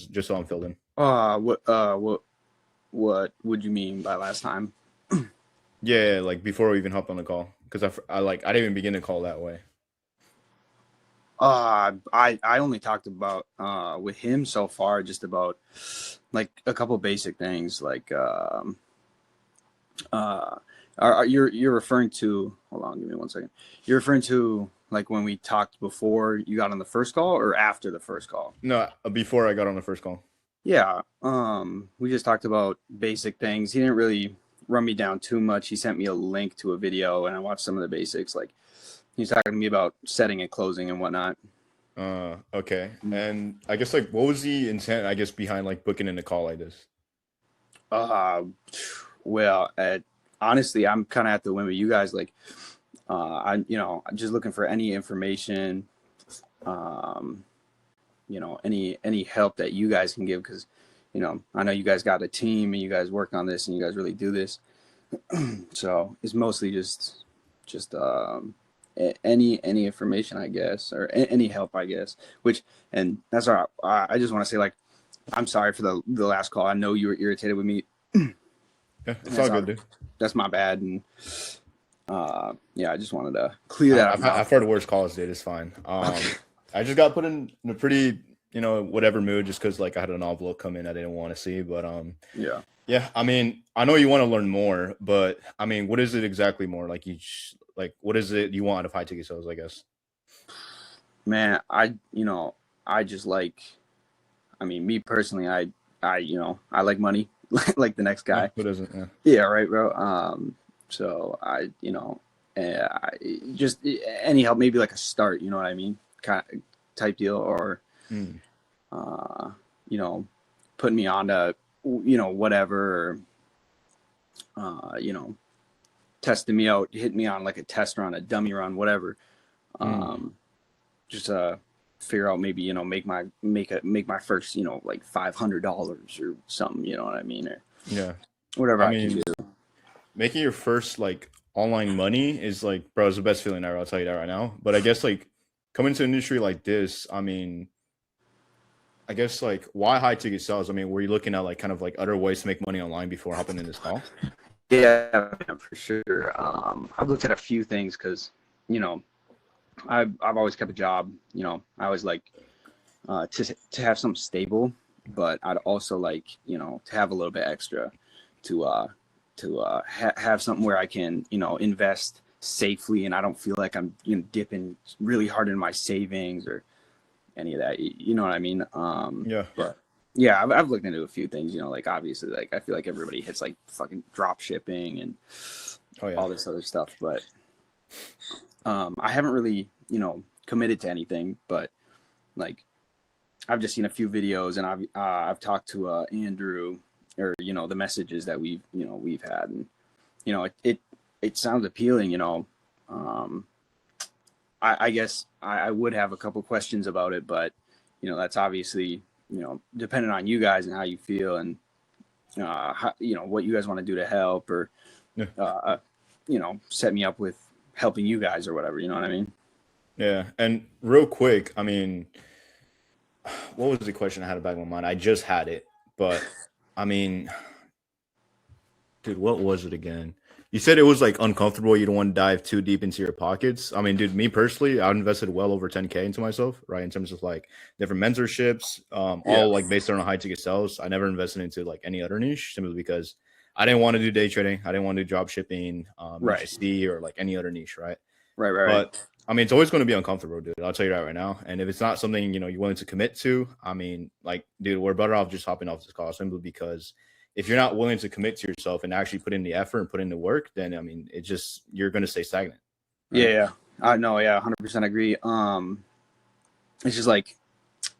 just so I'm filled in. What would you mean by last time? Yeah, like before we even hopped on the call, because I didn't even begin the call that way. I only talked about with him so far just about like a couple basic things like you're referring to, hold on, give me 1 second. You're referring to like when we talked before you got on the first call or after the first call? No, before I got on the first call. Yeah, we just talked about basic things. He didn't really run me down too much. He sent me a link to a video and I watched some of the basics. Like he's talking to me about setting and closing and whatnot. Okay. And I guess like what was the intent, I guess, behind like booking in a call like this? Uh, well, honestly, I'm kind of at the whim of you guys. Like, I'm just looking for any information, um, any help that you guys can give because, I know you guys got a team and you guys work on this and you guys really do this. So it's mostly just any information, I guess, or any help, I guess. And that's all right. I just want to say, like, I'm sorry for the last call. I know you were irritated with me. Yeah, it's all good, dude. That's my bad. And yeah, I just wanted to clear that up. I've heard worse calls, dude. It's fine. I just got put in a pretty, whatever mood just because like I had an envelope come in I didn't want to see. But yeah. I mean, I know you want to learn more, but I mean, what is it exactly more like? What is it you want out of high ticket sales? I guess. Man, I just like. I mean, me personally, I like money, like the next guy. Who doesn't? Yeah. Yeah, right, bro. So just any help, maybe like a start. You know what I mean? Kind of type deal, or putting me on to whatever, or, testing me out, hitting me on like a test run, a dummy run, whatever. Just figure out maybe make my first like $500 or something, you know what I mean, or Yeah. whatever I I can mean, do. making your first like online money is like, bro, it's the best feeling ever. I'll tell you that right now. But I guess like coming to an industry like this, I mean, I guess like why high ticket sales? I mean, were you looking at like kind of like other ways to make money online before hopping in this call? Yeah, for sure. I've looked at a few things because I've always kept a job. I always like to have something stable, but I'd also like to have a little bit extra to have something where I can invest safely and I don't feel like I'm dipping really hard in my savings or any of that. You know what I mean? Yeah. But yeah, I've looked into a few things. Like obviously, like I feel like everybody hits like fucking drop shipping and all this other stuff, but I haven't really committed to anything. But like I've just seen a few videos and I've talked to Andrew or the messages that we've had and it sounds appealing. I guess I would have a couple questions about it, but that's obviously dependent on you guys and how you feel and how, what you guys want to do to help or set me up with helping you guys or whatever. You know what I mean? Yeah. And real quick, I mean, what was the question I had back in my mind? I just had it, but I mean, dude, what was it again? You said it was like uncomfortable. You don't want to dive too deep into your pockets. I mean, dude, me personally, I invested well over 10K into myself, right? In terms of like different mentorships, all like based on high ticket sales. I never invested into like any other niche simply because I didn't want to do day trading. I didn't want to do drop shipping, UGC or like any other niche, right? Right. But I mean, it's always going to be uncomfortable, dude. I'll tell you that right now. And if it's not something, you're willing to commit to, I mean, like, dude, we're better off just hopping off this call simply because if you're not willing to commit to yourself and actually put in the effort and put in the work, then I mean, you're going to stay stagnant. Right? Yeah. I know. Yeah. 100% agree. It's just like,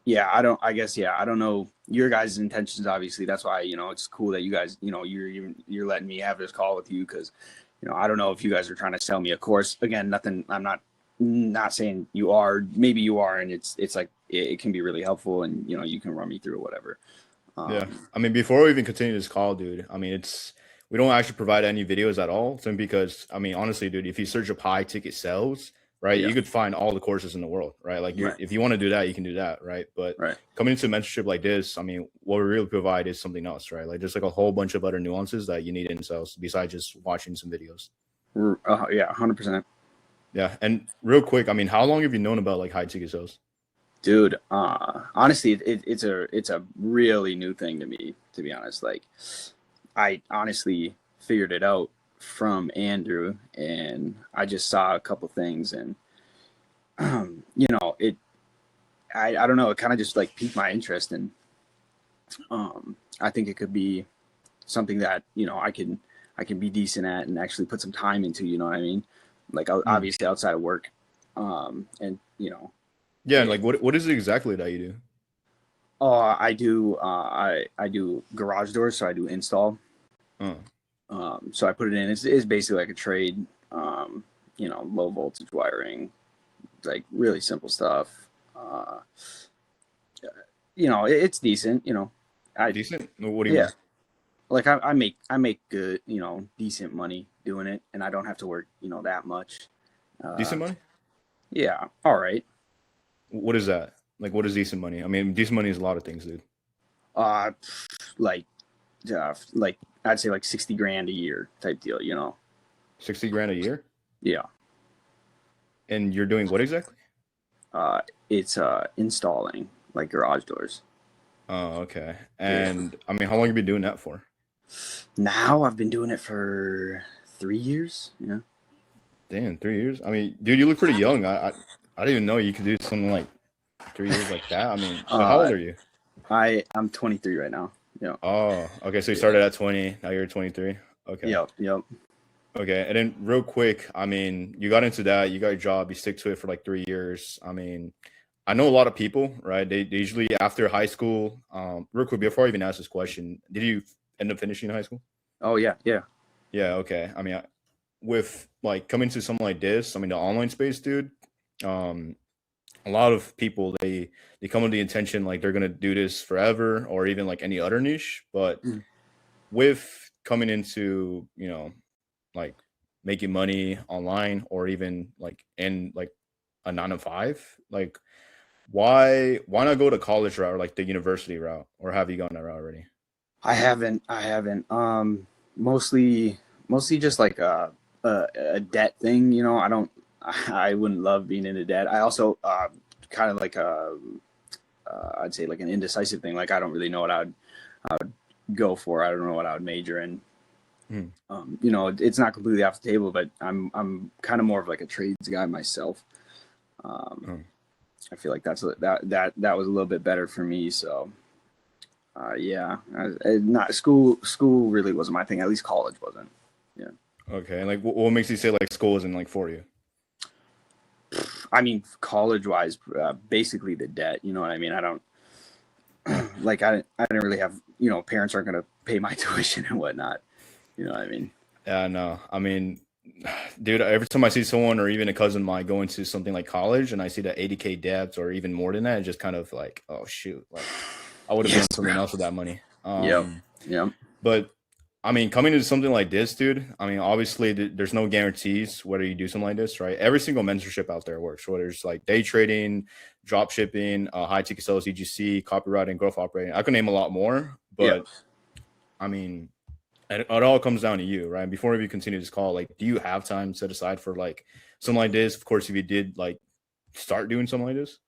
yeah, I don't know your guys' intentions. Obviously, that's why, it's cool that you guys, you're letting me have this call with you. Cause I don't know if you guys are trying to sell me a course. Again, nothing, I'm not saying you are, maybe you are. And it's like, it can be really helpful and, you can run me through whatever. Yeah. I mean, before we even continue this call, dude, I mean, we don't actually provide any videos at all. Simply because, I mean, honestly, dude, if you search up high ticket sales, right? Yeah. You could find all the courses in the world, right? Like Right. if you want to do that, you can do that, right? But Right. coming into a mentorship like this, I mean, what we really provide is something else, right? Like there's like a whole bunch of other nuances that you need in sales besides just watching some videos. Yeah, 100%. Yeah. And real quick, I mean, how long have you known about like high ticket sales? Dude, honestly, it's a really new thing to me, to be honest. Like, I honestly figured it out from Andrew, and I just saw a couple things, and you know, I don't know, it kind of just like piqued my interest, and I think it could be something that I can be decent at and actually put some time into. You know what I mean? Like Mm. obviously outside of work, and Yeah. And it, like what is it exactly that you do? I do garage doors, so I do install. Uh, So I put it in. It's basically like a trade. Low voltage wiring, like really simple stuff. Uh, it's decent. I Decent? What do you Yeah, mean? like I make good, decent money doing it, and I don't have to work, that much. Uh, Decent money? yeah, all right. What is that? Like, what is decent money? I mean, decent money is a lot of things, dude. Uh, like like I'd say like 60 grand a year type deal. 60 grand a year? Yeah. And you're doing what exactly? Uh, it's installing like garage doors. Oh, okay. Yeah. And I mean, how long have you been doing that for? Now I've been doing it for 3 years. Yeah. Damn, 3 years. I mean, dude, you look pretty young. I didn't even know you could do something like 3 years like that. I mean, so how Uh, old are you? I'm 23 right now. Yeah. Oh, okay. So you Yeah. started at 20. Now you're 23. Okay. Yep. Yep. Okay. And then real quick, I mean, you got into that, you got a job, you stick to it for like 3 years. I mean, I know a lot of people, right? They usually after high school, real quick, before I even ask this question, did you end up finishing high school? Oh yeah. Yeah. Yeah, okay. I mean, with like coming to something like this, I mean, the online space, dude, um, a lot of people they come with the intention like they're gonna do this forever or even like any other niche, but Mm. with coming into like making money online or even like in like a 9 to 5, like why not go to college route or like the university route, or have you gone that route already? I haven't. Mostly just like a debt thing. I don't. I wouldn't love being in a debt. I also kind of like I'd say like an indecisive thing. Like I don't really know what I would go for. I don't know what I would major in. Hmm. It's not completely off the table, but I'm kind of more of like a trades guy myself. Um, Oh, I feel like that was a little bit better for me. So yeah, not school really wasn't my thing. At least college wasn't. Yeah. okay. And like what makes you say like school isn't like for you? I mean, college wise, basically the debt. You know what I mean? I don't like I didn't really have parents aren't gonna pay my tuition and whatnot. You know what I mean? Yeah, no. I mean, dude, every time I see someone or even a cousin of mine go into something like college and I see that 80K debts or even more than that, it's just kind of like, oh shoot, like I would have Yes, done something bro. else with that money. Yep. Yep. But I mean, coming into something like this, dude, I mean, obviously there's no guarantees whether you do something like this, right? Every single mentorship out there works, whether it's like day trading, drop shipping, high ticket sales, EGC, copywriting, growth operating. I could name a lot more, Yep. but I mean, it all comes down to you, right? Before we continue this call, like, do you have time set aside for like something like this? Of course, if you did like start doing something like this,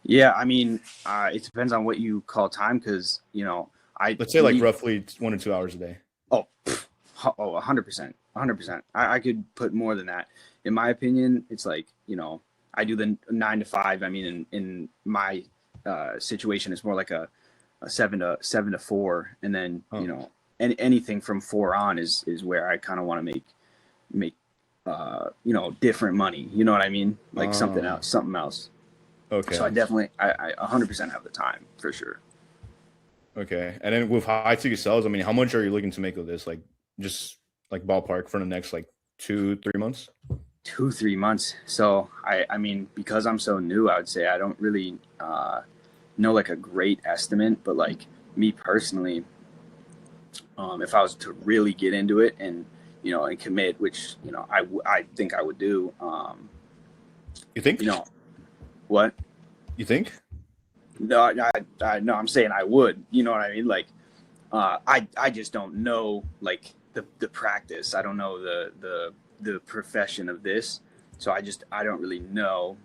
Yeah. I mean, it depends on what you call time, because I let's say like me. roughly 1 to 2 hours a day. Oh, 100%, 100%. I could put more than that. In my opinion, it's like I do the 9 to 5. I mean, in my situation, it's more like a 7 to 4, and then Oh, anything from 4 on is where I kind of want to make different money. You know what I mean? Like um, something else. So I okay. definitely I 100% have the time for sure. Okay. And then with high ticket sales, I mean, how much are you looking to make with this? Like just like ballpark for the next like 2, 3 months? 2 3 months. So I mean, because I'm so new, I would say I don't really know like a great estimate, but like me personally, if I was to really get into it and and commit, which I think I would do, You think? You know what? You think? No, no, I'm saying I would. You know what I mean? Like, I just don't know like the practice. I don't know the profession of this, so I don't really know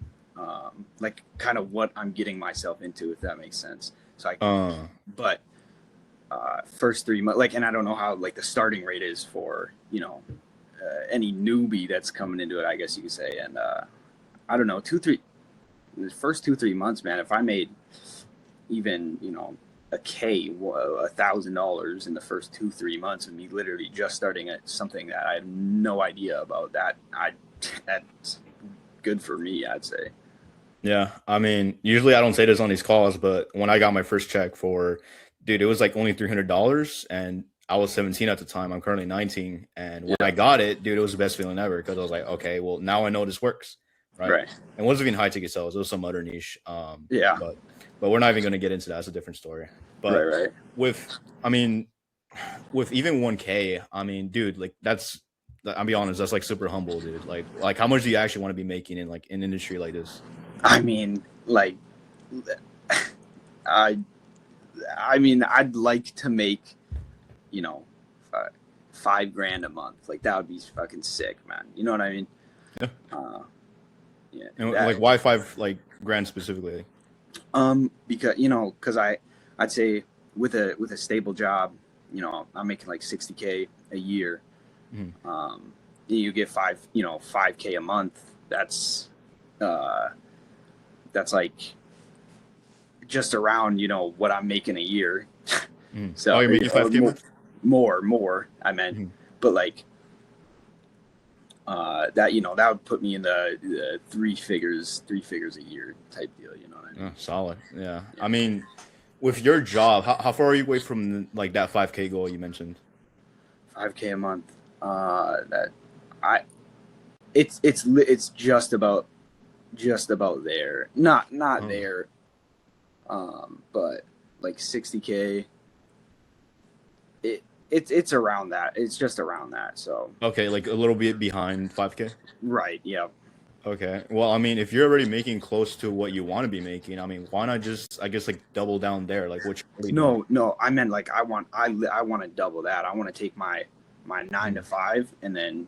like kind of what I'm getting myself into, if that makes sense. So but first 3 months, like, and I don't know how like the starting rate is for any newbie that's coming into it, I guess you could say. And I don't know, the first 2-3 months, man, if I made even $1,000 in the first 2-3 months of me literally just starting at something that I have no idea about, that's good for me, I'd say. Yeah, I mean, usually I don't say this on these calls, but when I got my first check for, dude, it was like only $300, and I was 17 at the time. I'm currently 19, and when I got it, dude, it was the best feeling ever because I was like, okay, well, now I know this works, right? Right. And it wasn't even high ticket sales; it was some other niche. Yeah. But we're not even going to get into that. It's a different story. But Right. I mean, with even 1K, I mean, dude, like I'll be honest, that's like super humble, dude. Like how much do you actually want to be making in like an industry like this? I mean, like, I mean, I'd like to make, you know, $5,000 a month. Like that would be fucking sick, man. You know what I mean? Yeah. Yeah. And like why $5,000 specifically? Because I'd say with a stable job, I'm making like 60K a year. Mm-hmm. You get 5K a month. That's like just around what I'm making a year. Mm-hmm. So you're making 5K a month? More I meant. Mm-hmm. But like that would put me in the three figures a year type deal. You know what I mean? Solid. Yeah. I mean, with your job, how far are you away from like that 5K goal you mentioned? 5K a month. It's just about there. Not there. But like 60K. It's around that. It's just around that. So okay, like a little bit behind 5K. Right. Yeah. Okay. Well, I mean, if you're already making close to what you want to be making, I mean, why not just, I guess, like double down there? Like, what you're doing? No. I meant like I want to double that. I want to take my 9 to 5 and then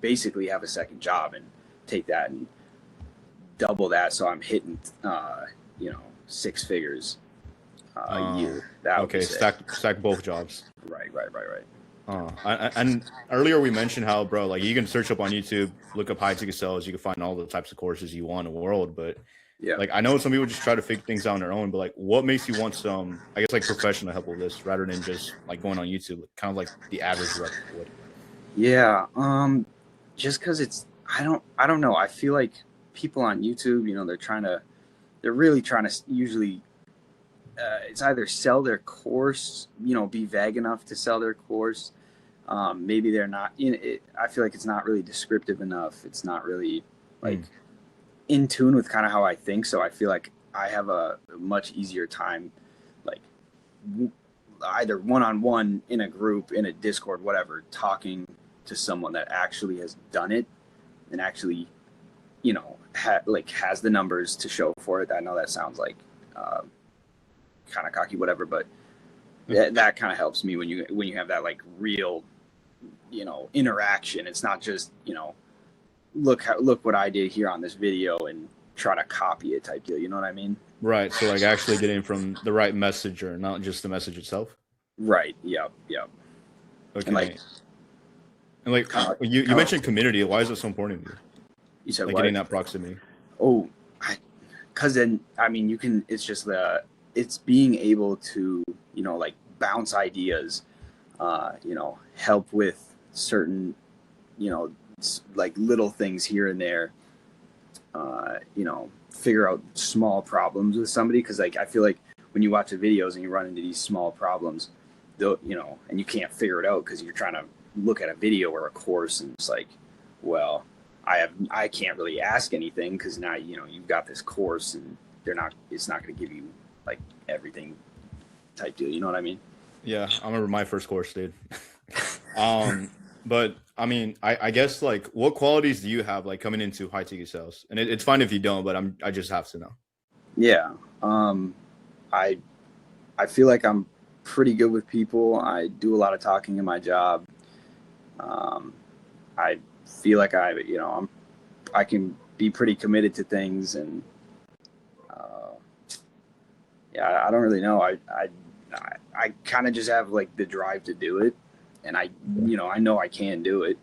basically have a second job and take that and double that. So I'm hitting 6 figures a year. That okay. Stack both jobs. Right. And earlier we mentioned how, bro, like you can search up on YouTube, look up high ticket sales, you can find all the types of courses you want in the world. But yeah, like I know some people just try to figure things out on their own, but like what makes you want some, I guess, like professional help with this rather than just like going on YouTube, kind of like the average rep would? Yeah. Just because I don't know. I feel like people on YouTube, they're really trying to usually it's either sell their course, be vague enough to sell their course. Maybe they're not I feel like it's not really descriptive enough. It's not really like in tune with kind of how I think. So I feel like I have a much easier time, like either one-on-one in a group, in a Discord, whatever, talking to someone that actually has done it and actually, has the numbers to show for it. I know that sounds like kind of cocky, whatever, but that kind of helps me when you have that like real, interaction. It's not just look what I did here on this video and try to copy it type deal. You know what I mean? Right. So like actually getting from the right messenger, not just the message itself. Right. Yep. Okay. And like you mentioned community. Why is it so important to you? You said like what? Getting that proximity. Oh, because then I mean it's just it's being able to like bounce ideas, help with certain like little things here and there, figure out small problems with somebody, because like I feel like when you watch the videos and you run into these small problems, and you can't figure it out because you're trying to look at a video or a course and it's like, well, I can't really ask anything because now you've got this course and it's not going to give you like everything type deal. You know what I mean? Yeah, I remember my first course, dude. But I mean, I guess like what qualities do you have like coming into high ticket sales? And it's fine if you don't, but I just have to know. Yeah. I I feel like I'm pretty good with people. I do a lot of talking in my job. Um, I feel like I can be pretty committed to things, and uh, yeah, I don't really know. I kind of just have like the drive to do it, and I know I can do it.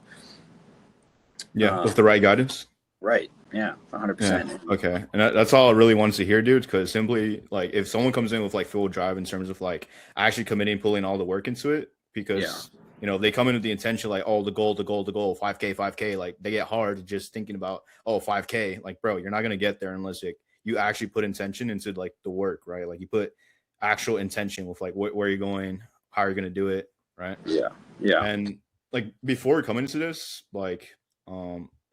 Yeah, Uh, with the right guidance. right. Yeah. Yeah. 100%. Okay. And that's all I really wanted to hear, dude. Because simply, like, if someone comes in with like full drive in terms of like actually committing, pulling all the work into it, Yeah. because if they come in with the intention like, oh, the goal, 5K, like they get hard just thinking about 5K. Like, bro, you're not gonna get there unless like you actually put intention into like the work, right? Like you put actual intention with like where you're going, how you're gonna do it, right? Yeah. Yeah. And like before coming into this, like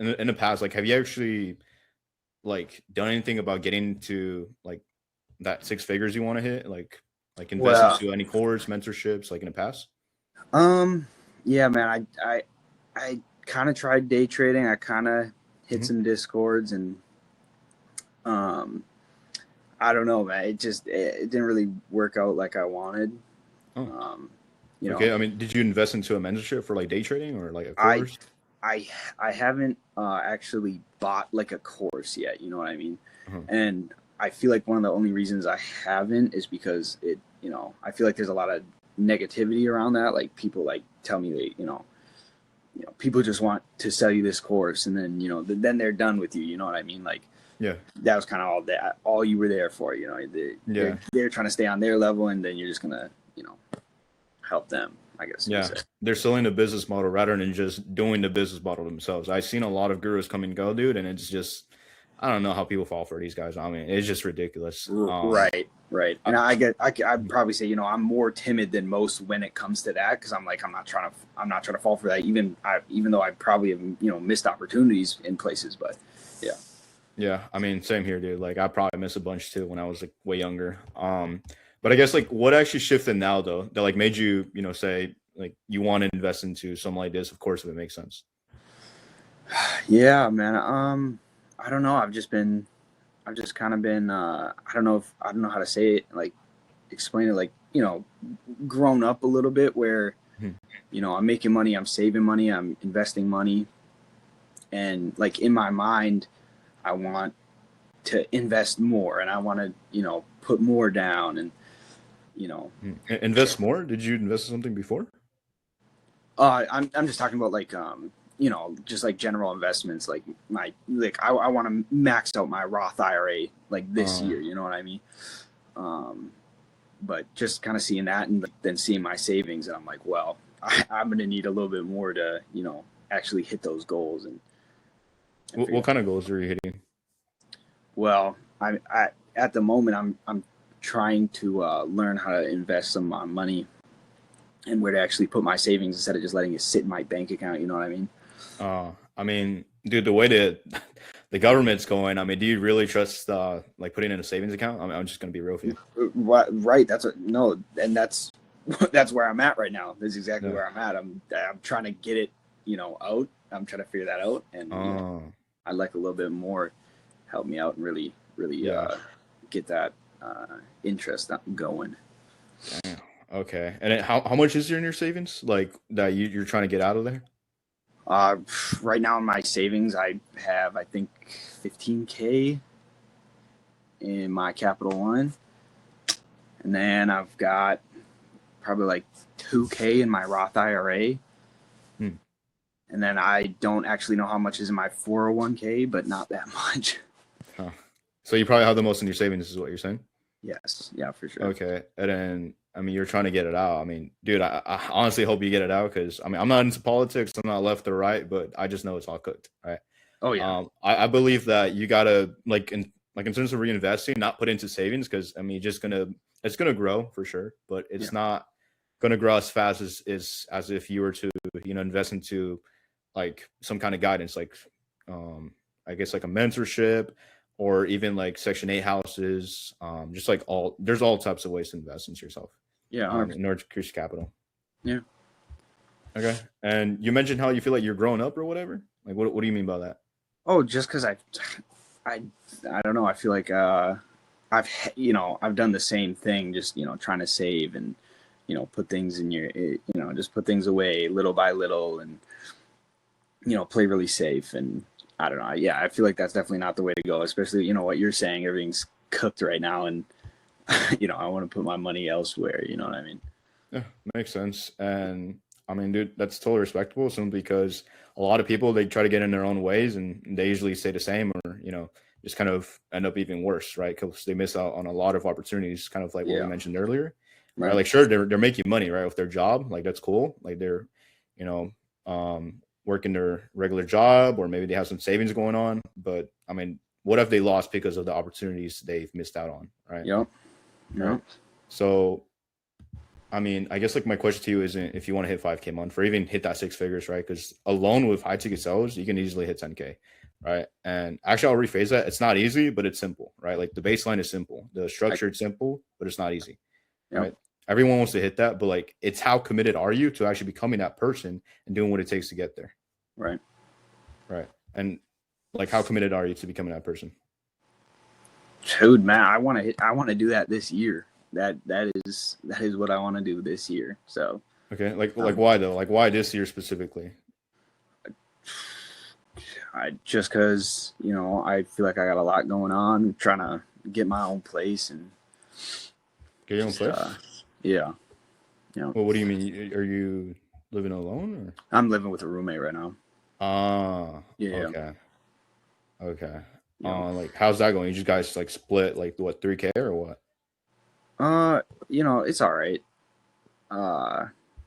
in the past, like have you actually like done anything about getting to like that six figures you want to hit? Like invest Well, into any course, mentorships, like in the past? um, yeah, man, I kind of tried day trading. I kind of hit Mhm. some discords, and um, I don't know, man. It didn't really work out like I wanted. Oh, Um, you know, okay. I mean, did you invest into a mentorship for like day trading or like a I course? I I haven't actually bought like a course yet. You know what I mean? Uh-huh. And I feel like one of the only reasons I haven't is because I feel like there's a lot of negativity around that. Like people like tell me people just want to sell you this course, and then then they're done with you. You know what I mean? Like Yeah, that was kind of all you were there for. yeah, They're trying to stay on their level, and then you're just gonna help them, I guess you could yeah. say. They're selling the business model rather than just doing the business model themselves. I've seen a lot of gurus come and go, dude, and it's just I don't know how people fall for these guys. I mean, it's just ridiculous. Right, right. I- And I'd probably say I'm more timid than most when it comes to that, because I'm not trying to fall for that, even though I probably have missed opportunities in places, but yeah. Yeah, I mean, same here, dude. Like, I probably missed a bunch too when I was like way younger. But I guess like what actually shifted now though that like made you, say like you want to invest into something like this, of course, if it makes sense. Yeah, man. I don't know. I've just kind of been. I don't know how to say it. Like explain it. Like grown up a little bit, where Hmm. I'm making money, I'm saving money, I'm investing money, and like in my mind, I want to invest more, and I want to put more down, and you know. Invest more? Did you invest in something before? I'm just talking about like just like general investments, like I want to max out my Roth IRA like this Uh, year, you know what I mean? Um, but just kind of seeing that, and then seeing my savings, and I'm like, well, I'm gonna need a little bit more to actually hit those goals, and what, figure what out. kind of goals are you hitting? Well, I at the moment I'm trying to learn how to invest some of my money, and where to actually put my savings instead of just letting it sit in my bank account. You know what I mean? I mean, dude, the way that the government's going, I mean, do you really trust like putting in a savings account? I mean, I'm just gonna be real with you. Right. No, and that's that's where I'm at right now. That's exactly Yeah. where I'm at. I'm trying to get it, out. I'm trying to figure that out, and Uh, I'd like a little bit more help me out and really yeah. get that interest going. Damn. Okay. And then how much is there in your savings? Like that you're trying to get out of there? Uh, right now in my savings, I have I think 15K in my Capital One, and then I've got probably like 2K in my Roth IRA. Hmm. And then I don't actually know how much is in my 401k, but not that much. Huh. So you probably have the most in your savings, is what you're saying? Yes, yeah, for sure. Okay. And then, I mean, you're trying to get it out. I mean, dude, I honestly hope you get it out because, I mean, I'm not into politics. I'm not left or right, but I just know it's all cooked, right? Oh yeah, I believe that you gotta like in terms of reinvesting, not put into savings because I mean, it's gonna grow for sure, but yeah, it's not gonna grow as fast as if you were to invest into like some kind of guidance, like um, I guess like a mentorship or even like Section 8 houses. Just like there's all types of ways to invest into yourself yeah, 100%. in order to increase capital. Yeah. Okay. And you mentioned how you feel like you're growing up or whatever. Like, what do you mean by that? Oh, just because I, I don't know. I feel like I've done the same thing, just trying to save and put things in just put things away little by little and play really safe. And I don't know. Yeah, I feel like that's definitely not the way to go. Especially what you're saying. Everything's cooked right now, and I want to put my money elsewhere. You know what I mean? Yeah, makes sense. And I mean, dude, that's totally respectable. Simply because a lot of people they try to get in their own ways, and they usually stay the same, or just kind of end up even worse, right? Because they miss out on a lot of opportunities, kind of like what we Yeah. mentioned earlier, right? Right. Like, sure, they're making money, right, with their job, like that's cool. Like they're, you know, working their regular job, or maybe they have some savings going on. But I mean, what if they lost because of the opportunities they've missed out on, right? Yep. Right. Yep. So I mean, I guess like my question to you isn't if you want to hit 5K a month or even hit that six figures, right? Because alone with high ticket sales, you can easily hit 10K, right? And actually, I'll rephrase that. It's not easy, but it's simple, right? Like the baseline is simple, the structure is simple, but it's not easy, Yep. right? Everyone wants to hit that, but like it's how committed are you to actually becoming that person and doing what it takes to get there, Right. right? And like how committed are you to becoming that person? Dude, man, I want to do that this year. That is what I want to do this year. So, Okay, like why though? Like why this year specifically? just because I feel like I got a lot going on. I'm trying to get my own place and Get your own just place? yeah. Well, what do you mean? Are you living alone or? I'm living with a roommate right now. Ah, Yeah. okay, okay. Yeah. Like how's that going? You just guys like split like what 3K or what? It's all right.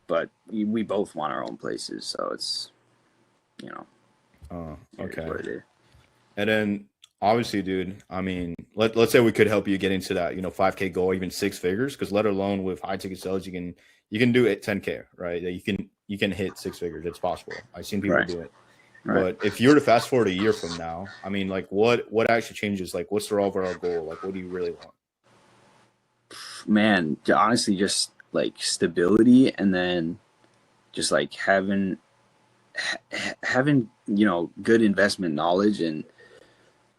But we both want our own places, so it's you know, it is Okay. what it is. And then obviously, dude, I mean, let's say we could help you get into that 5K goal, even six figures, because let alone with high ticket sales, you can do it 10K, right? You can hit six figures. It's possible. I've seen people Right. do it. Right. But if you were to fast forward a year from now, I mean, like what actually changes? Like, what's the overall goal? Like, what do you really want? Man, honestly, just like stability, and then just like having good investment knowledge, and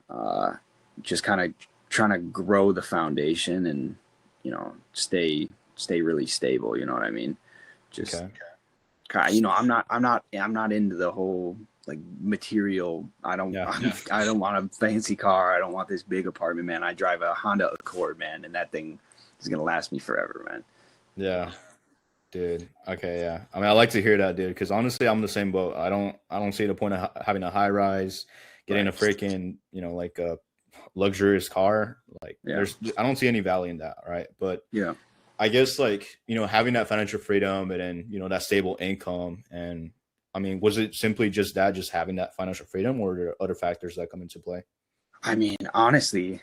uh, just kind of trying to grow the foundation, and stay really stable. You know what I mean? Just Okay. I'm not into the whole like material. Yeah. I don't want a fancy car. I don't want this big apartment, man. I drive a Honda Accord, man, and that thing is gonna last me forever, man. Yeah. Dude. Okay. Yeah. I mean, I like to hear that, dude, because honestly, I'm the same boat. I don't see the point of having a high rise, getting a Right. freaking, like a luxurious car. Like, Yeah. I don't see any value in that, right? But Yeah. I guess like having that financial freedom and then that stable income, and I mean, was it simply just that, just having that financial freedom, or are there other factors that come into play? I mean, honestly,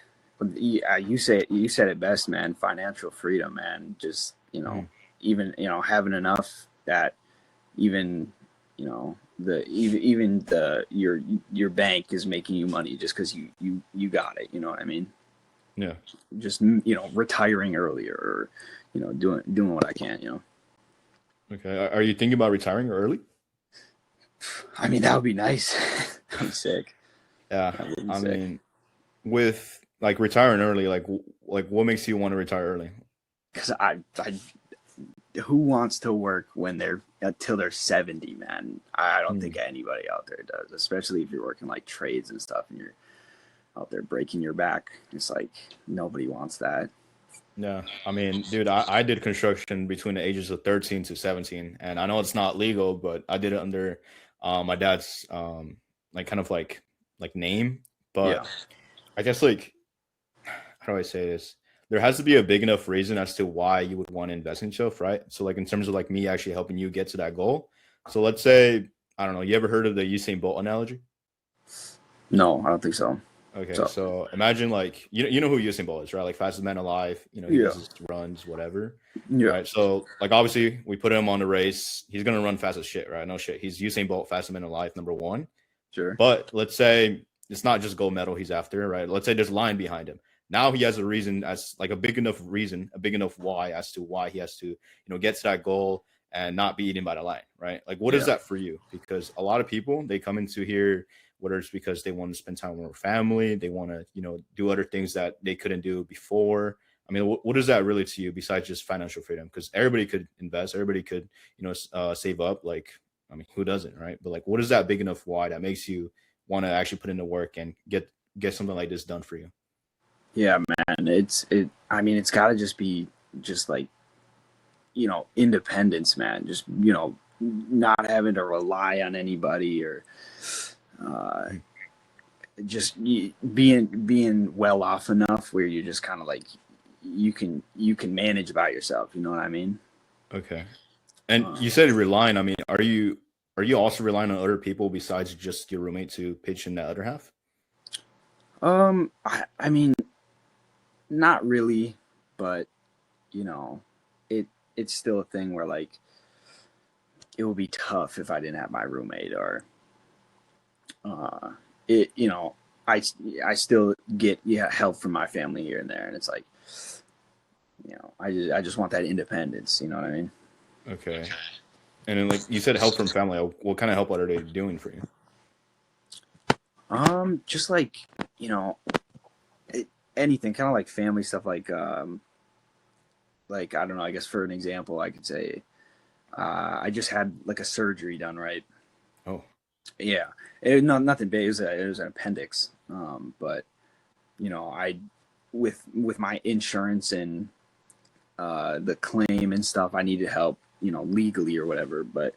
you said it best, man. Financial freedom, man. Just Mhm. even having enough that even even the your bank is making you money just because you got it. You know what I mean? Yeah. Just retiring earlier, or doing what I can. Okay. Are you thinking about retiring early? I mean, that would be nice. I'm sick. Yeah. That would be I sick. mean, with like retiring early, like what makes you want to retire early? Because who wants to work when they're until they're 70, man? I don't Hmm. think anybody out there does, especially if you're working like trades and stuff and you're out there breaking your back. It's like nobody wants that. Yeah, I mean, dude, I did construction between the ages of 13 to 17, and I know it's not legal, but I did it under my dad's like kind of like name. Yeah. But I guess like how do I say this? There has to be a big enough reason as to why you would want to invest in yourself, right? So like in terms of like me actually helping you get to that goal. So let's say I don't know, you ever heard of the Usain Bolt analogy? No, I don't think so. Okay, So so imagine like you know who Usain Bolt is, right? Like fastest man alive. He yeah, does his runs, whatever, yeah, right? So like obviously we put him on the race. He's gonna run fast as shit, right? No shit. He's Usain Bolt, fastest man alive, number one. sure, But let's say it's not just gold medal he's after, right? Let's say there's a line behind him. Now he has a reason, as like a big enough reason, a big enough why as to why he has to get to that goal and not be eaten by the lion, right? Like, what is Yeah. that for you? Because a lot of people, they come into here, whether it's because they want to spend time with their family, they want to, do other things that they couldn't do before. I mean, what is that really to you besides just financial freedom? Because everybody could invest, everybody could, save up. Like, I mean, who doesn't, right? But like, what is that big enough why that makes you want to actually put in the work and get something like this done for you? Yeah, man. I mean, it's got to just be just like, independence, man. Just, not having to rely on anybody or uh, just being well off enough where you're just kind of like you can manage by yourself. You know what I mean? Okay. And Uh, you said relying. I mean, are you also relying on other people besides just your roommate to pitch in the other half? I mean, not really, but you know, it it's still a thing where like it would be tough if I didn't have my roommate or uh, it. I I still get help from my family here and there, and it's like I just want that independence. You know what I mean? Okay. And then, like you said, help from family. What kind of help are they doing for you? Just like you know, it, anything kind of like family stuff, like I don't know. I guess for an example, I could say I just had like a surgery done, right? Oh, Yeah, nothing big. It was an appendix. But I with my insurance and the claim and stuff, I needed help, legally or whatever. But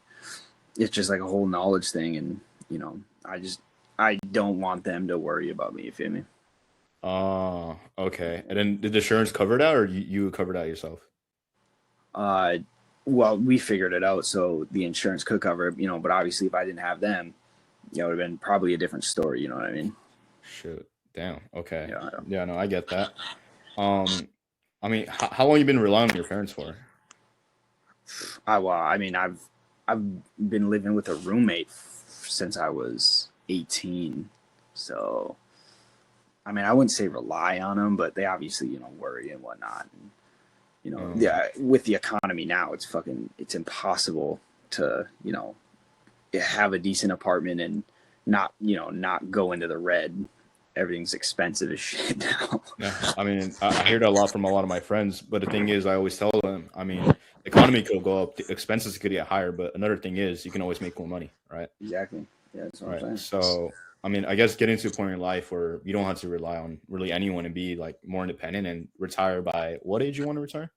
it's just like a whole knowledge thing, and I don't want them to worry about me. You feel me? okay. And then did the insurance cover that, or you covered that yourself? Uh, well, we figured it out, so the insurance could cover it, but obviously, if I didn't have them, it would have been probably a different story. You know what I mean? Shoot. Damn. Okay. Yeah. Yeah. No, I get that. Um, I mean, how long you been relying on your parents for? Well, I mean, I've been living with a roommate since I was 18, so I mean, I wouldn't say rely on them, but they obviously, worry and whatnot. And, Um, yeah, with the economy now, it's impossible to, have a decent apartment and not go into the red. Everything's expensive as shit now. yeah. I mean, I hear that a lot from a lot of my friends. But the thing is, I always tell them, I mean, the economy could go up, the expenses could get higher, but another thing is, you can always make more money, right? Exactly. Yeah, that's what Right. I'm saying. So, I mean, I guess getting to a point in your life where you don't have to rely on really anyone and be like more independent and retire by what age you want to retire?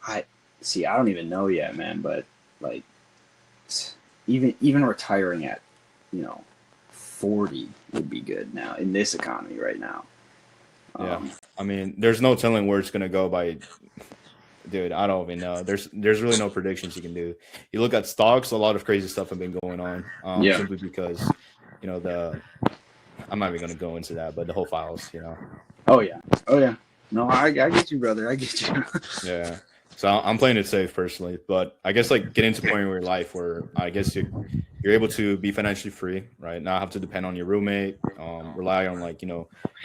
I see. I don't even know yet, man. But like, even retiring at, you know, 40 would be good now in this economy right now. Yeah. Um, I mean, there's no telling where it's gonna go by. Dude, I don't even know. There's really no predictions you can do. You look at stocks, a lot of crazy stuff have been going on. yeah. Simply because, the I'm not even gonna go into that, but the whole files, Oh yeah. Oh yeah. No, I get you, brother. I get you. Yeah. So I'm playing it safe personally, but I guess like getting to a point in your life where I guess you're able to be financially free, right? Not have to depend on your roommate, rely on like,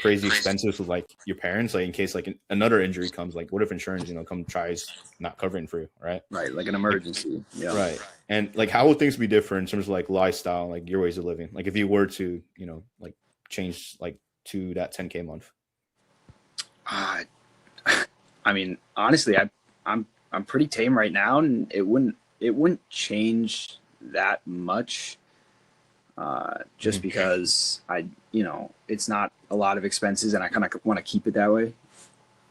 crazy expenses with like your parents, like in case like another injury comes, like what if insurance, come tries not covering for you, right? Right, like an Like, emergency. Yeah. right. And like how would things be different in terms of like lifestyle, like your ways of living? Like if you were to, like change like to that 10K a month. Uh, I mean, honestly, I'm pretty tame right now, and it wouldn't change that much. Just Mhm. because it's not a lot of expenses, and I kind of want to keep it that way.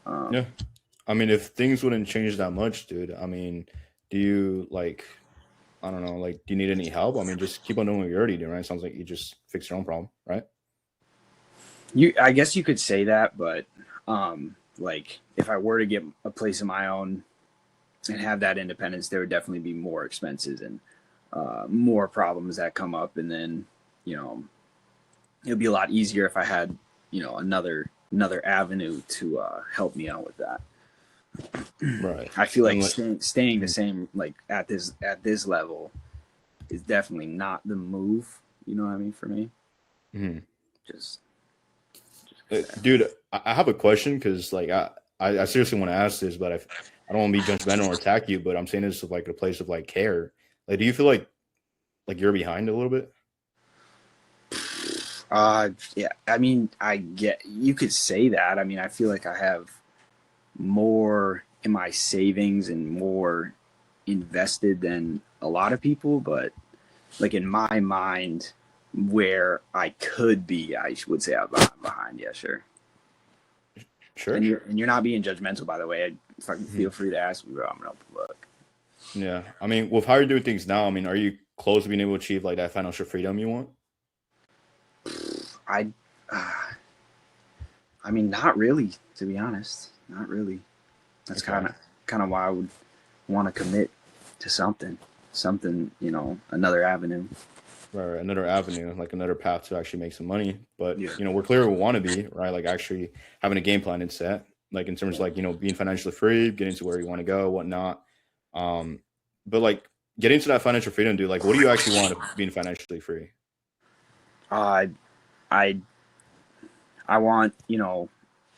Yeah. Um, I mean, if things wouldn't change that much, dude, I mean, do you like, I don't know, like, do you need any help? I mean, just keep on doing what you're already doing, right? Sounds like you just fix your own problem, right? I guess you could say that, but like if I were to get a place of my own and have that independence, there would definitely be more expenses and more problems that come up, and then you know it'd be a lot easier if I had another avenue to help me out with that. Right. I feel And like like, staying the mhm, same like at this level is definitely not the move. You know what I mean? For me, mhm. just because that. Dude, I have a question because like I seriously want to ask this, but I don't want to be judgmental or attack you, but I'm saying this with like a place of like care. Like, do you feel like you're behind a little bit? Yeah, I mean, I get you could say that. I mean, I feel like I have more in my savings and more invested than a lot of people, but like in my mind, where I could be, I would say I'm behind. Yeah, sure. Sure. And you're not being judgmental, by the way. If I Mhm. feel free to ask me, bro, I'm gonna look. Yeah. I mean, with how you're doing things now, I mean, are you close to being able to achieve like that financial freedom you want? I, uh, I mean, not really, to be honest. Not really. That's Okay. kind of why I would want to commit to something, another avenue. Or another avenue, like another path to actually make some money. But Yeah. we're clear we want to be, right? Like actually having a game plan and set, like in terms of like, being financially free, getting to where you want to go, whatnot. Um, but like getting to that financial freedom, dude, like what do you actually want of being financially free? I, I, I want,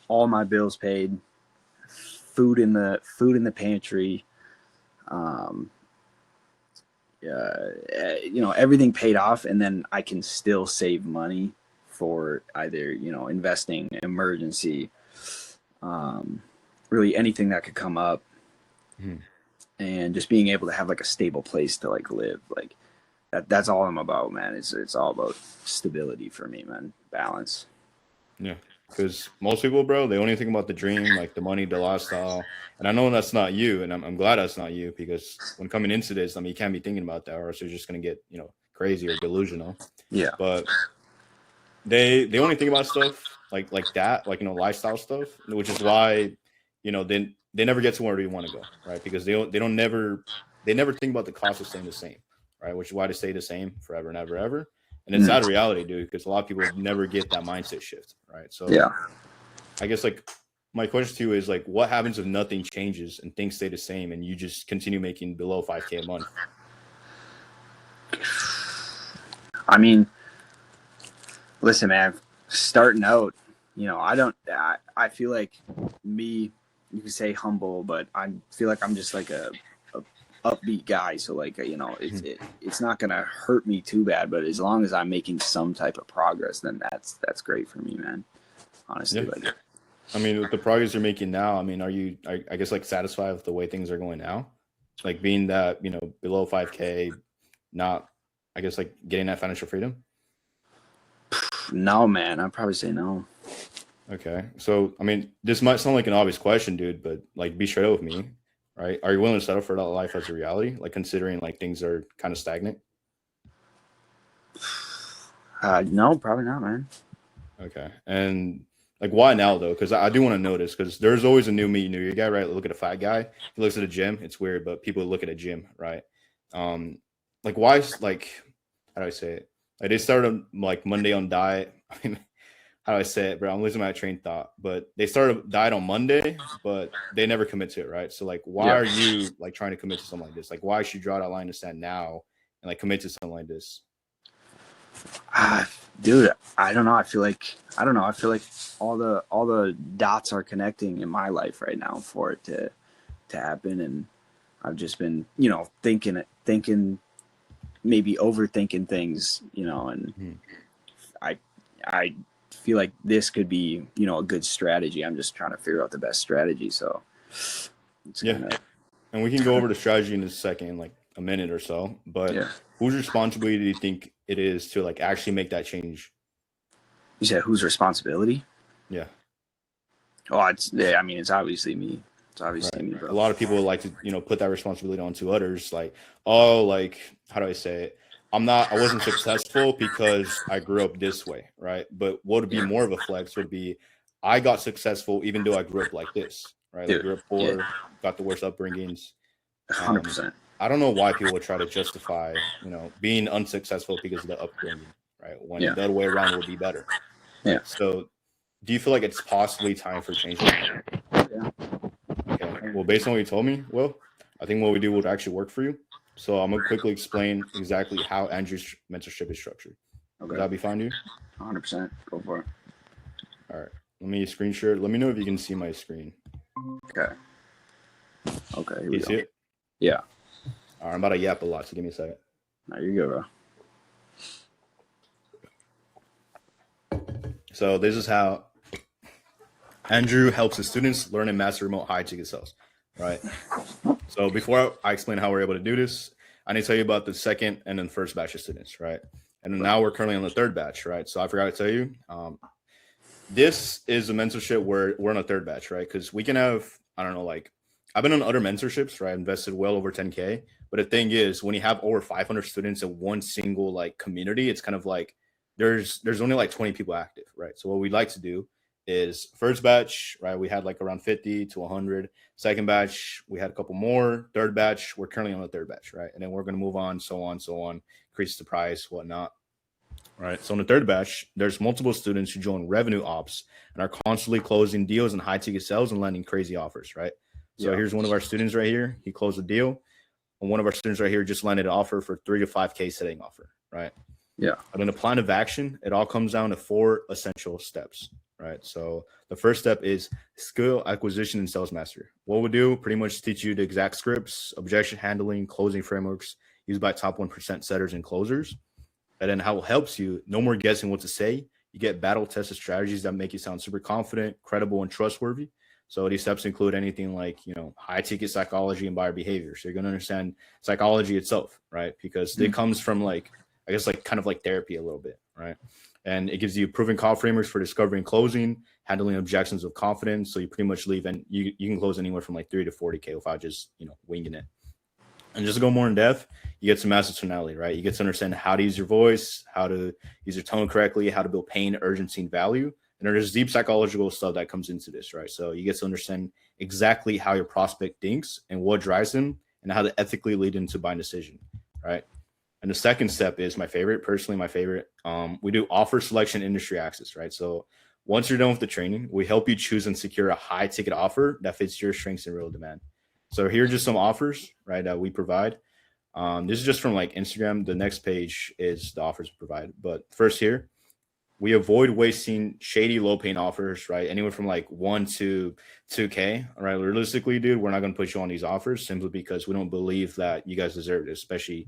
all my bills paid, food in the pantry, um, everything paid off, and then I can still save money for either investing, emergency, um, really anything that could come up, Hmm. and just being able to have like a stable place to like live, like that's all I'm about, man. It's all about stability for me, man. Balance. Yeah. Because most people, bro, they only think about the dream, like the money, the lifestyle. And I know that's not you. And I'm glad that's not you because when coming into this, I mean, you can't be thinking about that or else you're just going to get, crazy or delusional. Yeah. But they only think about stuff like that, like lifestyle stuff, which is why they never get to where they want to go, right? Because they never think about the cost of staying the same, right? Which is why they stay the same forever and ever ever. And it's Mm. out of reality, dude, because a lot of people never get that mindset shift, right? So Yeah. I guess like my question to you is like, what happens if nothing changes and things stay the same and you just continue making below 5K a month? I mean, listen, man, starting out, I feel like me, you could say humble, but I feel like I'm just like a upbeat guy. So like, it's not going to hurt me too bad, but as long as I'm making some type of progress, then that's great for me, man. Honestly, Yeah. like, I mean, with the progress you're making now, I mean, are you, I guess, like satisfied with the way things are going now? Like being that, below 5K, not, I guess, like getting that financial freedom? no, man, I'd probably say no. Okay. So, I mean, this might sound like an obvious question, dude, but like be straight up with me, right? Are you willing to settle for that life as a reality? Like considering like things are kind of stagnant? No, probably not, man. Okay. And like, why now though? Because I do want to know this because there's always a new me, new you guy, right? Look at a fat guy. He looks at a gym. It's weird, but people look at a gym, right? Um, like why? Like, how do I say it? Like they started like Monday on diet. I mean, how do I say it, bro? I'm losing my train of thought. But they started diet on Monday, but they never commit to it, right? So like, why Yeah. are you like trying to commit to something like this? Like, why should you draw that line to stand now and like commit to something like this? Ah, dude, I don't know. I don't know. I feel like all the dots are connecting in my life right now for it to happen, and I've just been, thinking, maybe overthinking things, and Hmm. I I feel like this could be, a good strategy. I'm just trying to figure out the best strategy, so it's Yeah. kind of And we can go over the strategy in a second, in like a minute or so. But yeah. whose responsibility do you think it is to like actually make that change? You said whose responsibility? Yeah. Oh, it's yeah. I mean, it's obviously me. It's obviously Right. me, A bro. lot of people would like to, put that responsibility onto others. Like, oh, like, how do I say it? I wasn't successful because I grew up this way, right? But what would be Yeah, more of a flex would be I got successful even though I grew up like this, right? Like, dude. grew up Yeah, poor, got the worst upbringings. hundred Um, percent. I don't know why people would try to justify, being unsuccessful because of the upbringing, right? When Yeah, the other way around would be better, yeah. right? So, do you feel like it's possibly time for change now? Yeah. Okay. Well, based on what you told me, well, I think what we do would actually work for you. So I'm gonna quickly explain exactly how Andrew's mentorship is structured. Would Okay. that be fine to you? 100%. Go for it. All right. Let me screen share. Let me know if you can see my screen. Okay. Okay. Here You we see go. it? Yeah. All right, I'm about to yap a lot, so give me a second. There you go, bro. So this is how Andrew helps his students learn and master remote high ticket sales, right? So before I explain how we're able to do this, I need to tell you about the second and then first batch of students, right? And then now we're currently on the third batch, right? So I forgot to tell you, this is a mentorship where we're on a third batch, right? Because we can have, I don't know, like I've been on other mentorships, right? I invested well over 10K. But the thing is, when you have over 500 students in one single like community, it's kind of like there's only like 20 people active, right? So what we'd like to do is first batch, right? We had like around 50 to 100. Second batch, we had a couple more. Third batch, we're currently on the third batch, right? And then we're going to move on, so on, increase the price, whatnot. Right. So in the third batch, there's multiple students who join revenue ops and are constantly closing deals and high ticket sales and landing crazy offers. Right. So here's one of our students right here. He closed a deal. And one of our students right here just landed an offer for 3 to 5K setting offer. Right. Yeah. And then the plan of action, it all comes down to 4 essential steps. Right. So the first step is skill acquisition and sales mastery. What we'll do pretty much teach you the exact scripts, objection handling, closing frameworks used by top 1% setters and closers. And then how it helps you, no more guessing what to say. You get battle tested strategies that make you sound super confident, credible, and trustworthy. So these steps include anything like, high ticket psychology and buyer behavior. So you're going to understand psychology itself, right? Because it comes from like, I guess like kind of like therapy a little bit, right? And it gives you proven call frameworks for discovery and closing, handling objections with confidence. So you pretty much leave and you can close anywhere from like 3 to 40K without just, winging it. And just to go more in depth, you get some master tonality, right? You get to understand how to use your voice, how to use your tone correctly, how to build pain, urgency, and value. And there's deep psychological stuff that comes into this, right? So you get to understand exactly how your prospect thinks and what drives them and how to ethically lead into buying decision, right? And the second step is my favorite, personally my favorite. We do offer selection industry access, right? So once you're done with the training, we help you choose and secure a high ticket offer that fits your strengths and real demand. So here are just some offers, right, that we provide. This is just from like Instagram. The next page is the offers we provide. But first here, we avoid wasting shady low paying offers, right? Anywhere from like 1 to 2K, right? Realistically, dude, we're not going to put you on these offers simply because we don't believe that you guys deserve it, especially,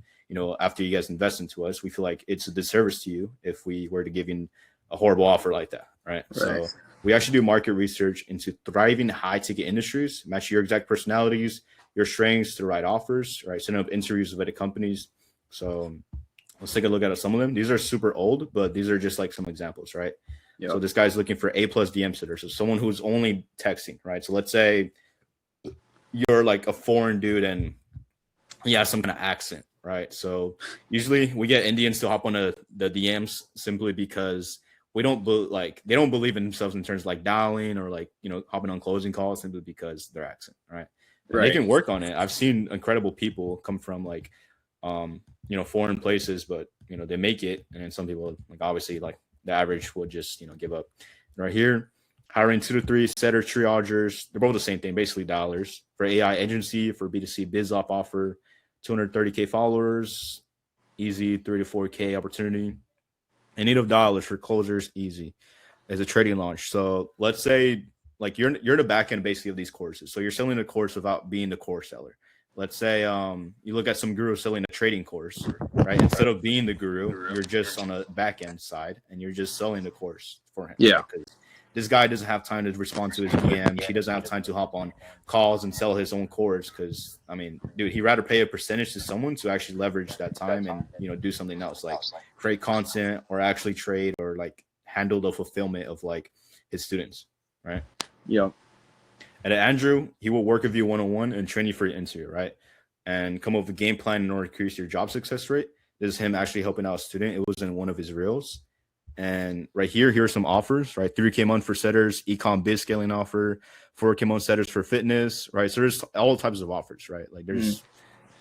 after you guys invest into us. We feel like it's a disservice to you if we were to give you a horrible offer like that, right? So we actually do market research into thriving high ticket industries, match your exact personalities, your strengths to the right offers, right? Setting up interviews with other companies. So let's take a look at some of them. These are super old, but these are just like some examples, right? Yep. So this guy's looking for A+ DM sitter. So someone who's only texting, right? So let's say you're like a foreign dude and you have some kind of accent, right? So usually we get Indians to hop on the DMs simply because they don't believe in themselves in terms of like dialing or like, hopping on closing calls simply because their accent, right? And they can work on it. I've seen incredible people come from like, foreign places, but, they make it. And then some people, like obviously like the average would just, give up. Right here, hiring 2 to 3 setter triagers. They're both the same thing, basically dollars for AI agency, for B2C biz op offer, 230K followers, easy 3 to 4K opportunity. In need of dollars for closers, easy as a trading launch. So let's say like you're the back end basically of these courses. So you're selling a course without being the course seller. Let's say you look at some guru selling a trading course, right? Instead of being the guru, you're just on a back end side and you're just selling the course for him. Yeah. Because this guy doesn't have time to respond to his DMs. He doesn't have time to hop on calls and sell his own course. Because I mean, dude, he'd rather pay a percentage to someone to actually leverage that time and do something else, like create content or actually trade or like handle the fulfillment of like his students, right? Yeah. And Andrew, he will work with you one-on-one and train you for your interview, right? And come up with a game plan in order to increase your job success rate. This is him actually helping out a student. It was in one of his reels. And right here are some offers, right? 3K month for setters, ecom biz scaling offer, 4K month setters for fitness, right? So there's all types of offers, right? Like there's,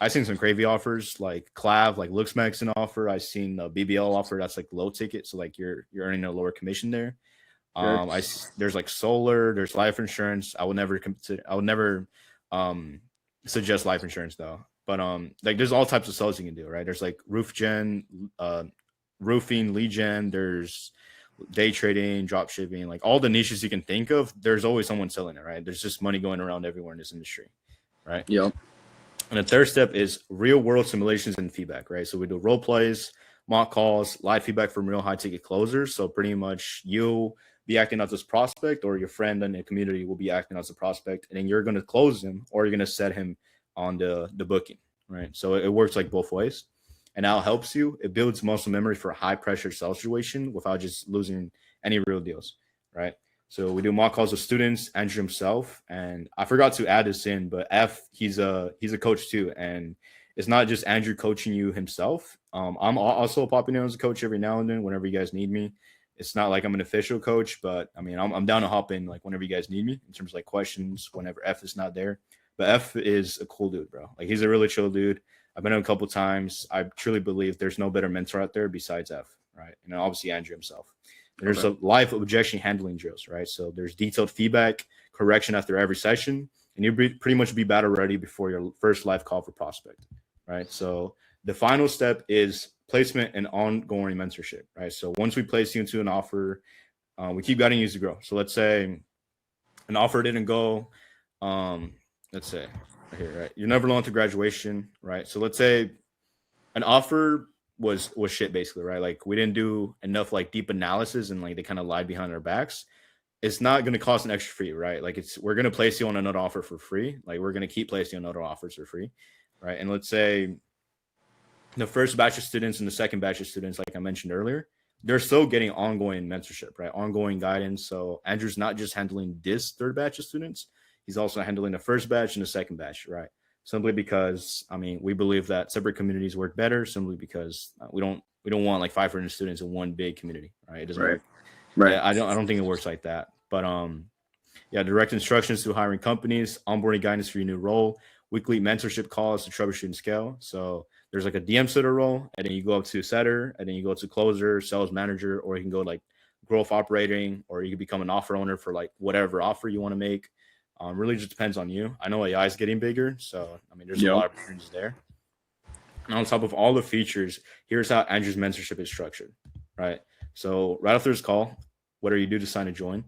I've seen some crazy offers like Clav, like LooksMax an offer. I've seen the BBL offer that's like low ticket, so like you're earning a lower commission there. There's like solar, there's life insurance. I would never suggest life insurance though. But like there's all types of sales you can do, right? There's like roof gen, roofing, lead gen. There's day trading, drop shipping, like all the niches you can think of, there's always someone selling it, right? There's just money going around everywhere in this industry, right? Yep. And the third step is real world simulations and feedback, right? So we do role plays, mock calls, live feedback from real high ticket closers. So pretty much you'll be acting as this prospect, or your friend in the community will be acting as a prospect, and then you're going to close him, or you're going to set him on the booking, right? So it works like both ways. And now helps you. It builds muscle memory for a high pressure sales situation without just losing any real deals, right? So we do mock calls with students, Andrew himself, and I forgot to add this in, but he's a coach too, and it's not just Andrew coaching you himself. I'm also popping in as a coach every now and then whenever you guys need me. It's not like I'm an official coach, but I mean I'm down to hop in like whenever you guys need me in terms of like questions whenever F is not there. But F is a cool dude, bro. Like he's a really chill dude. I've been on a couple times. I truly believe there's no better mentor out there besides F, right? And obviously Andrew himself. There's a live objection handling drills, right? So there's detailed feedback, correction after every session, and you pretty much be battle ready before your first live call for prospect, right? So the final step is placement and ongoing mentorship, right? So once we place you into an offer, we keep guiding you to grow. So let's say an offer didn't go, let's say right here, right? You're never long to graduation, right? So let's say an offer was shit basically, right? Like we didn't do enough like deep analysis and like they kind of lied behind our backs. It's not going to cost an extra fee, right? Like we're going to place you on another offer for free. Like we're going to keep placing on other offers for free, right? And let's say the first batch of students and the second batch of students, like I mentioned earlier, they're still getting ongoing mentorship, right? Ongoing guidance. So Andrew's not just handling this third batch of students, he's also handling the first batch and the second batch, right? Simply because, I mean, we believe that separate communities work better. Simply because we don't want like 500 students in one big community, right? It doesn't work. Right. I don't think it works like that. But yeah, direct instructions to hiring companies, onboarding guidance for your new role, weekly mentorship calls to troubleshoot and scale. So there's like a DM setter role, and then you go up to setter, and then you go to closer, sales manager, or you can go like growth operating, or you can become an offer owner for like whatever offer you want to make. Really just depends on you. I know AI is getting bigger, so I mean, there's a lot of opportunities there. And on top of all the features, here's how Andrew's mentorship is structured, right? So right after this call, whatever you do decide to join,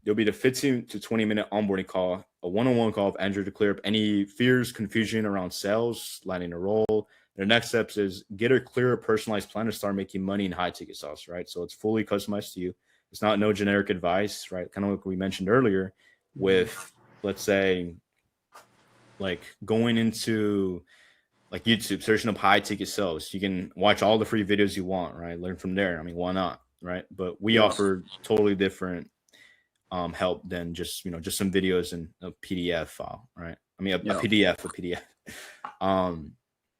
there'll be the 15 to 20-minute onboarding call, a one-on-one call with Andrew to clear up any fears, confusion around sales, landing a role. The next steps is get a clearer, personalized plan to start making money in high ticket sales, right? So it's fully customized to you. It's not no generic advice, right? Kind of like we mentioned earlier with, let's say, like going into like YouTube, searching up high ticket sales. You can watch all the free videos you want, right? Learn from there. I mean, why not, right? But we offer totally different help than just just some videos and a PDF file, right? I mean, a PDF.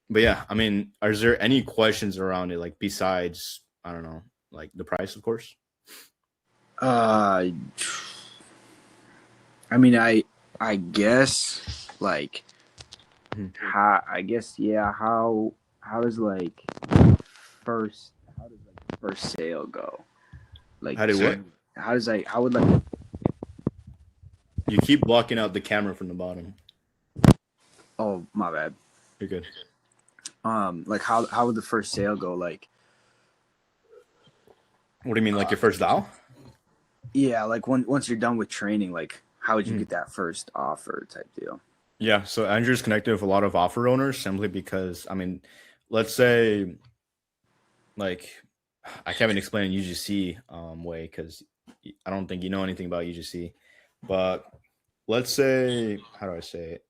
But yeah, I mean, is there any questions around it, like besides, I don't know, like the price, of course? I mean, I guess like how does like first sale go? Like How would like you keep blocking out the camera from the bottom? Oh, my bad. You're good. Like how would the first sale go? Like, what do you mean, like your first dial? Yeah, like once you're done with training, like how would you get that first offer type deal? Yeah, so Andrew's connected with a lot of offer owners simply because, I mean, let's say, like, I can't even explain UGC way because I don't think you know anything about UGC, but let's say, how do I say it?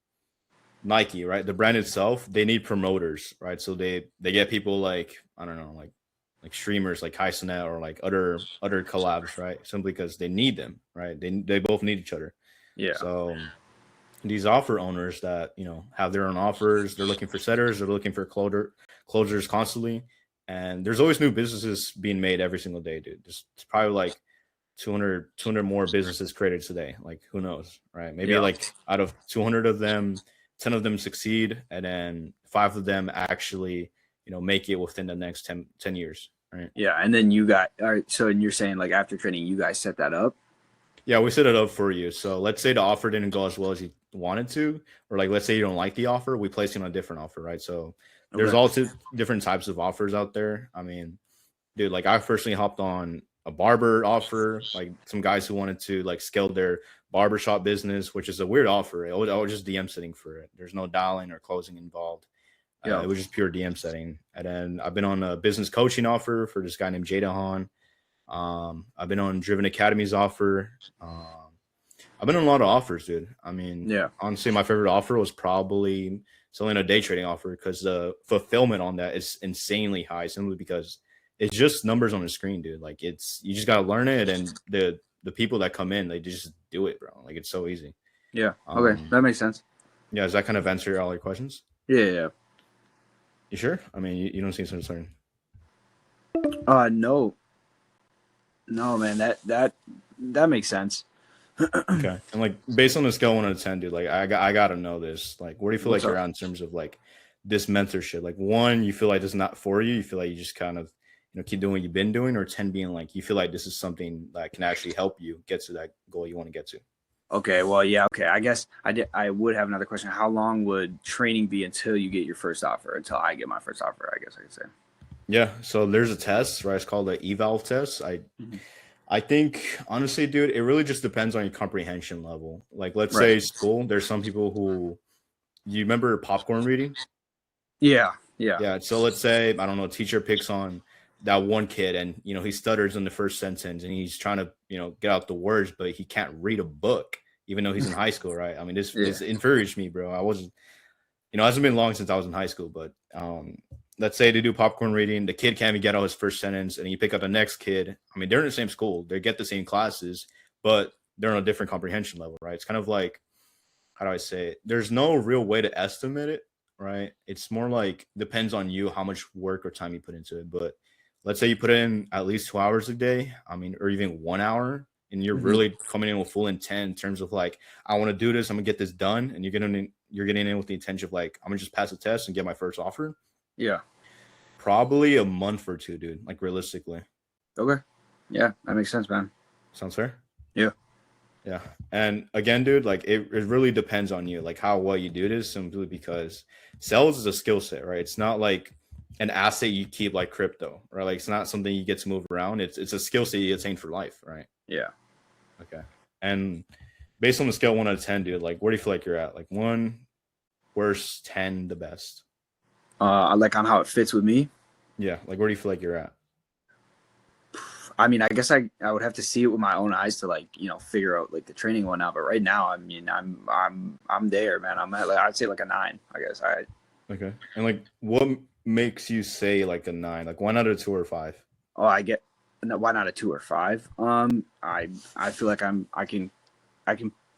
Nike, right? The brand itself, they need promoters, right? So they get people like, I don't know, like streamers like Hisonet or like other collabs, right? Simply because they need them, right? They both need each other. Yeah. So these offer owners that have their own offers, they're looking for setters, they're looking for closers constantly, and there's always new businesses being made every single day, dude. It's probably like 200 more businesses created today. Like, who knows, right? Maybe like out of 200 of them, 10 of them succeed, and then 5 of them actually make it within the next 10 years, right? Yeah, and then you got all right. So you're saying like after training, you guys set that up? Yeah, we set it up for you. So let's say the offer didn't go as well as you wanted to, or like let's say you don't like the offer, we place you on a different offer, right? So there's all two different types of offers out there. I mean, dude, like I personally hopped on a barber offer, like some guys who wanted to like scale their barbershop business, which is a weird offer. I was just DM setting for it. There's no dialing or closing involved. Yeah. It was just pure DM setting. And then I've been on a business coaching offer for this guy named Jada Han. I've been on Driven Academy's offer. I've been on a lot of offers, dude. I mean, Yeah. honestly, my favorite offer was probably selling a day trading offer because the fulfillment on that is insanely high, simply because it's just numbers on the screen, dude. Like it's you just gotta learn it, and the people that come in, they just do it, bro. Like it's so easy. Yeah. Okay. That makes sense. Yeah, does that kind of answer all your questions? Yeah. You sure? I mean, you don't seem so certain. No, man. That makes sense. Okay. And like based on the scale 1 to 10, dude, like I gotta know this. Like, where do you feel What's like you're up? at in terms of like this mentorship? Like 1, you feel like this is not for you. You feel like you just kind of keep doing what you've been doing, or 10 being like you feel like this is something that can actually help you get to that goal you want to get to. Okay. Well, yeah. Okay. I guess I would have another question. How long would training be until you get your first offer? Until I get my first offer, I guess I could say. Yeah. So there's a test, right? It's called the eval test. Mhm. I think honestly, dude, it really just depends on your comprehension level. Like, let's Right. say school, there's some people who you remember popcorn reading. Yeah. Yeah. Yeah. So let's say, I don't know, a teacher picks on that one kid and, he stutters in the first sentence and he's trying to, get out the words, but he can't read a book, even though he's in high school, right? I mean, this infuriates me, bro. I wasn't, it hasn't been long since I was in high school, but let's say they do popcorn reading, the kid can't even get out his first sentence, and you pick up the next kid. I mean, they're in the same school, they get the same classes, but they're on a different comprehension level, right? It's kind of like, how do I say it? There's no real way to estimate it, right? It's more like depends on you how much work or time you put into it. But let's say you put in at least 2 hours a day, I mean, or even 1 hour, and you're Mhm. really coming in with full intent in terms of like, I want to do this, I'm gonna get this done, and you're getting in with the intention of like, I'm gonna just pass the test and get my first offer. Yeah. Probably a month or two, dude. Like realistically. Okay. Yeah, that makes sense, man. Sounds fair? Yeah. Yeah. And again, dude, like it really depends on you, like how well you do this, simply because sales is a skill set, right? It's not like an asset you keep like crypto, right? Like it's not something you get to move around. It's a skill set you attain for life, right? Yeah. Okay. And based on the scale 1 to 10, dude, like where do you feel like you're at? Like 1 worst, 10 the best. Like on how it fits with me. Yeah. Like where do you feel like you're at? I mean, I guess I would have to see it with my own eyes to like, figure out like the training and whatnot. But right now, I mean, I'm there, man. I'm at like, I'd say like a 9, I guess. Okay. And like what makes you say like a 9? Like 1 out of 2 or 5? Why not a 2 or 5? I feel like I can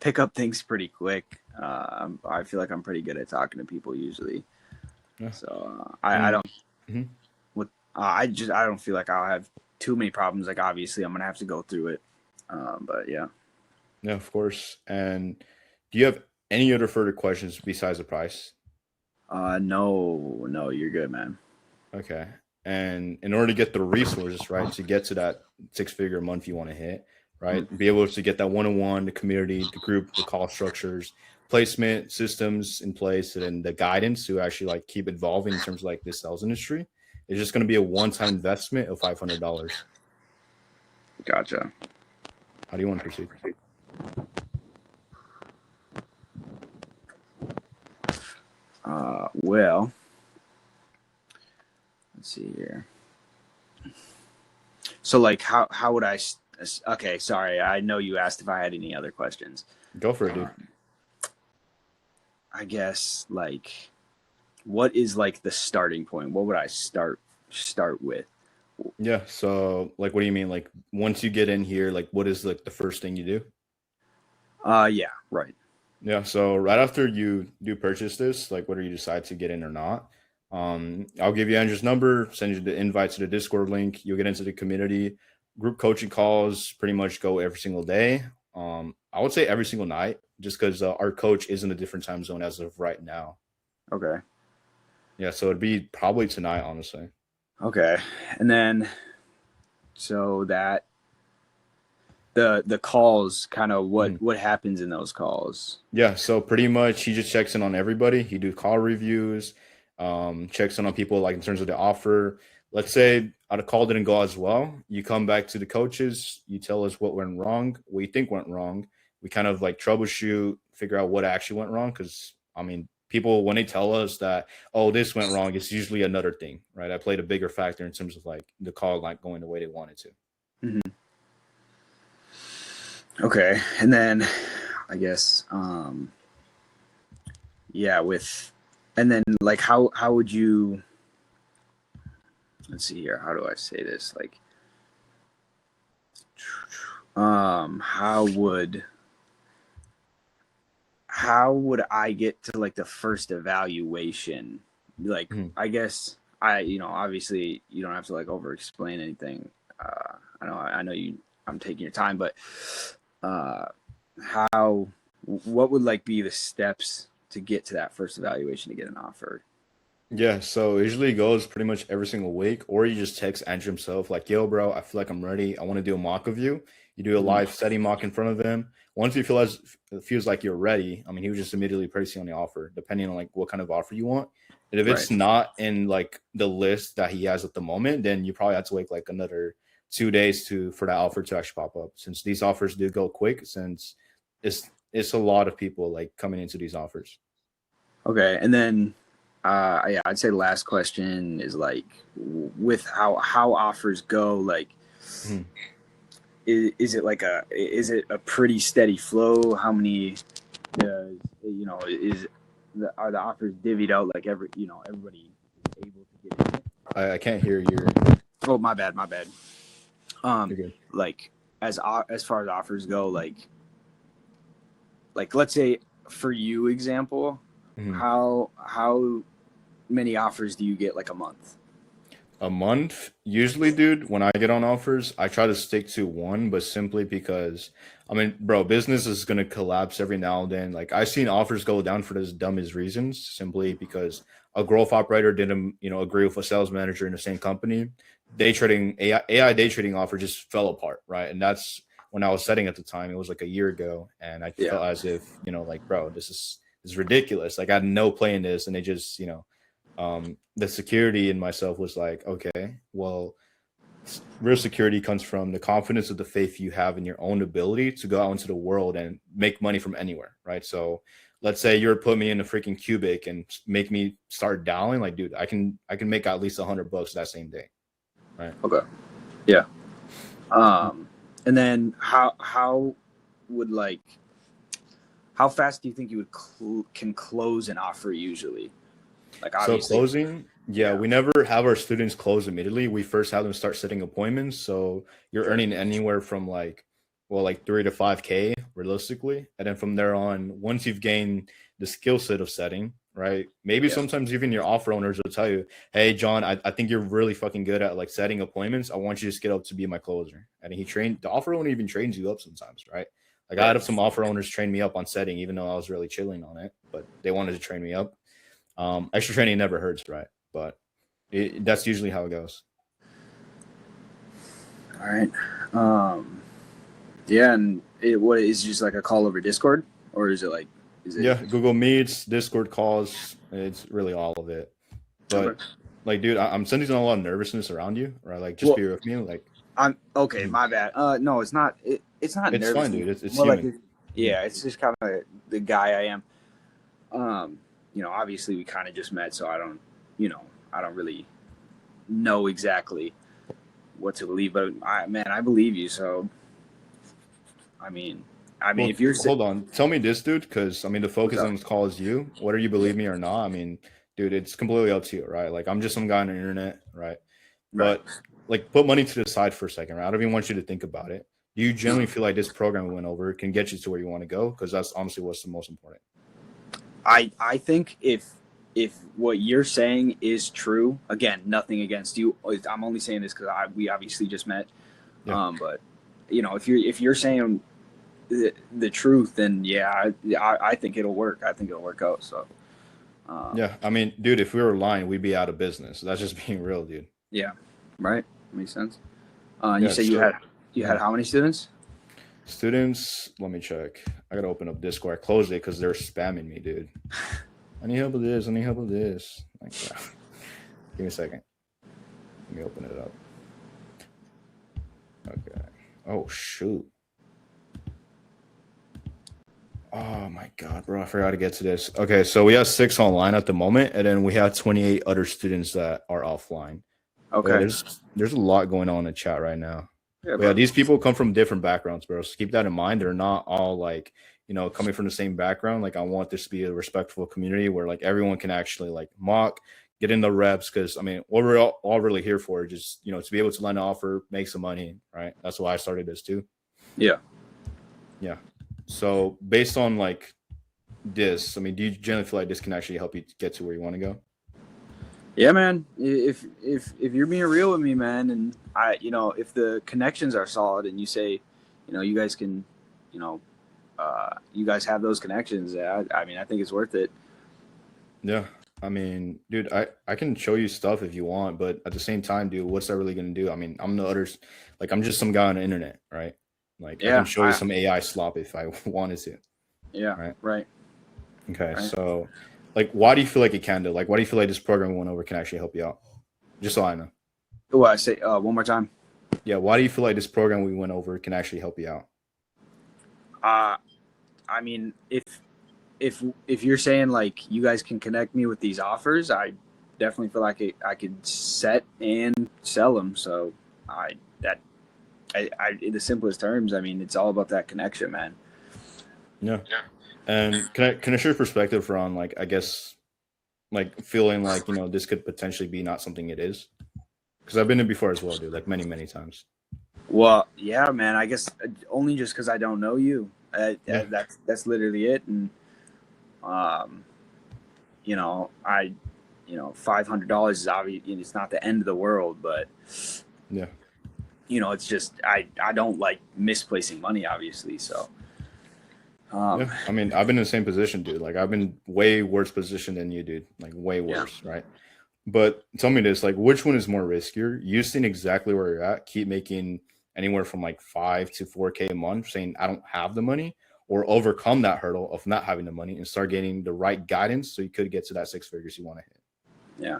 pick up things pretty quick. I feel like I'm pretty good at talking to people usually. Yeah. So I don't Mhm. I don't feel like I'll have too many problems. Like obviously I'm gonna have to go through it. But yeah. Yeah, of course. And do you have any other further questions besides the price? No, you're good, man. Okay. And in order to get the resources, right, to get to that 6-figure month you want to hit, right, be able to get that one-on-one, the community, the group, the call structures, placement systems in place, and then the guidance to actually like keep evolving in terms of like this sales industry, it's just going to be a one-time investment of $500. Gotcha. How do you want to proceed? Well, let's see here. So like how would okay, sorry. I know you asked if I had any other questions. Go for it, dude. I guess like what is like the starting point? What would I start with? Yeah. So like, what do you mean? Like once you get in here, like what is like the first thing you do? Yeah, right. Yeah, so right after you do purchase this, like whether you decide to get in or not, I'll give you Andrew's number, send you the invite to the Discord link. You'll get into the community. Group coaching calls pretty much go every single day. I would say every single night, just because our coach is in a different time zone as of right now. Okay. Yeah, so it'd be probably tonight, honestly. Okay. And then so that the calls, kind of what happens in those calls? Yeah, so pretty much he just checks in on everybody. He do call reviews, checks in on people like in terms of the offer. let's say a call didn't go as well. You come back to the coaches, you tell us what went wrong, what you think went wrong. We kind of like troubleshoot, figure out what actually went wrong. Because I mean, people when they tell us that, oh, this went wrong, it's usually another thing, right? I played a bigger factor in terms of like the call not going the way they wanted to. Mm-hmm. Okay, and then I guess yeah, and then like how would you, let's see here, how do I say this, like how would I get to like the first evaluation? Like, I guess obviously you don't have to like over explain anything. I know I'm taking your time, but what would like be the steps to get to that first evaluation to get an offer? Yeah, so it usually goes pretty much every single week, or you just text Andrew himself, like, yo, bro, I feel like I'm ready. I want to do a mock of you. You do a live setting mock in front of him. Once you feels like you're ready, I mean, he would just immediately place you on the offer, depending on like what kind of offer you want. And if it's not in like the list that he has at the moment, then you probably have to wait like another 2 days for that offer to actually pop up. Since these offers do go quick, since it's a lot of people like coming into these offers. Okay, and then yeah, I'd say the last question is like with how offers go, like is it a pretty steady flow? How many are the offers divvied out like everybody is able to get in it? I can't hear you. Oh, my bad. Like as far as offers go, like let's say for you example, how many offers do you get like a month? A month? Usually, dude, when I get on offers, I try to stick to one, but simply because, I mean, bro, business is going to collapse every now and then. Like, I've seen offers go down for the dumbest reasons, simply because a growth operator didn't, agree with a sales manager in the same company. Day trading, AI day trading offer just fell apart, right? And that's when I was setting at the time. It was like a year ago. And I felt as if, like, bro, this is ridiculous. Like, I had no play in this. And they just, the security in myself was like, okay, well, real security comes from the confidence of the faith you have in your own ability to go out into the world and make money from anywhere, right? So let's say you're putting me in a freaking cubic and make me start dialing, like, dude, I can make at least $100 that same day, right? Okay, yeah. And then how would like how fast do you think you can close an offer usually? Like, obviously, so closing, we never have our students close immediately. We first have them start setting appointments. So you're earning anywhere from like 3 to 5K realistically. And then from there on, once you've gained the skill set of setting, right? Maybe sometimes even your offer owners will tell you, hey, John, I think you're really fucking good at like setting appointments. I want you to get up to be my closer. And the offer owner even trains you up sometimes, right? Like, I had some offer owners train me up on setting, even though I was really chilling on it, but they wanted to train me up. Extra training never hurts, right? But that's usually how it goes. All right. Yeah, and what is just like a call over Discord, or is it like? Google Meets, Discord calls. It's really all of it. But like, dude, I'm sensing a lot of nervousness around you, right? Like, just be with me. Like, I'm okay. My bad. No, it's not. It's not. It's nervous. fine, dude. It's human. Like, it's just kind of the guy I am. Obviously we kind of just met, so I don't really know exactly what to believe, but I believe you. So, I mean, if you're hold on, tell me this, dude, because I mean, the focus on this call is you. Whether you believe me or not, I mean, dude, it's completely up to you, right? Like, I'm just some guy on the internet, right? But like, put money to the side for a second, right? I don't even want you to think about it. Do you genuinely feel like this program we went over can get you to where you want to go? Because that's honestly what's the most important. I think if what you're saying is true, again, nothing against you. I'm only saying this because we obviously just met. Yeah. But if you're saying the truth, then I think it'll work. I think it'll work out. So. Yeah, I mean, dude, if we were lying, we'd be out of business. That's just being real, dude. Yeah, right. Makes sense. You said you had how many students? Students, let me check. I gotta open up Discord. I closed it because they're spamming me, dude. I need help with this. Give me a second. me open it up. Okay. Oh shoot. Oh my god, bro! I forgot to get to this. Okay, so we have 6 online at the moment, and then we have 28 other students that are offline. But yeah, Okay. there's a lot going on in the chat right now. Yeah, But yeah, bro. these people come from different backgrounds, bro. So keep that in mind. They're not all like, coming from the same background. Like I want this to be a respectful community where like everyone can actually like mock, get in the reps. Because I mean, what we're all really here for is just to be able to lend an offer, make some money, right? That's why I started this too. Yeah. Yeah. So based on like this, I mean, do you generally feel like this can actually help you get to where you want to go? Yeah, man. If you're being real with me, man, and if the connections are solid, and you say, you guys can, you guys have those connections. I mean, I think it's worth it. Yeah. I mean, dude, I can show you stuff if you want, but at the same time, dude, what's that really going to do? I mean, I'm just some guy on the internet, right? Like I can show you some AI slop if I wanted to. Yeah. Right. Okay. Right. So like, why do you feel like it can do? Like, why do you feel like this program we went over can actually help you out? Just so I know. Oh, I say one more time. Yeah. Why do you feel like this program we went over can actually help you out? I mean, if you're saying like you guys can connect me with these offers, I definitely feel like I could set and sell them. So in the simplest terms, I mean, it's all about that connection, man. Yeah. And can I share perspective on like, I guess, like feeling like, this could potentially be not something it is? Because I've been in before as well, dude, like many, many times. Well, yeah, man, I guess only just because I don't know you. That's literally it. And, $500 is obviously, it's not the end of the world, but yeah, it's just, I don't like misplacing money, obviously. So, yeah. I mean, I've been in the same position, dude. Like I've been way worse position than you, dude. Like way worse, right? But tell me this, like, which one is more riskier? You seeing exactly where you're at, keep making anywhere from like 5 to 4K a month, saying I don't have the money, or overcome that hurdle of not having the money and start getting the right guidance so you could get to that 6 figures you want to hit. Yeah,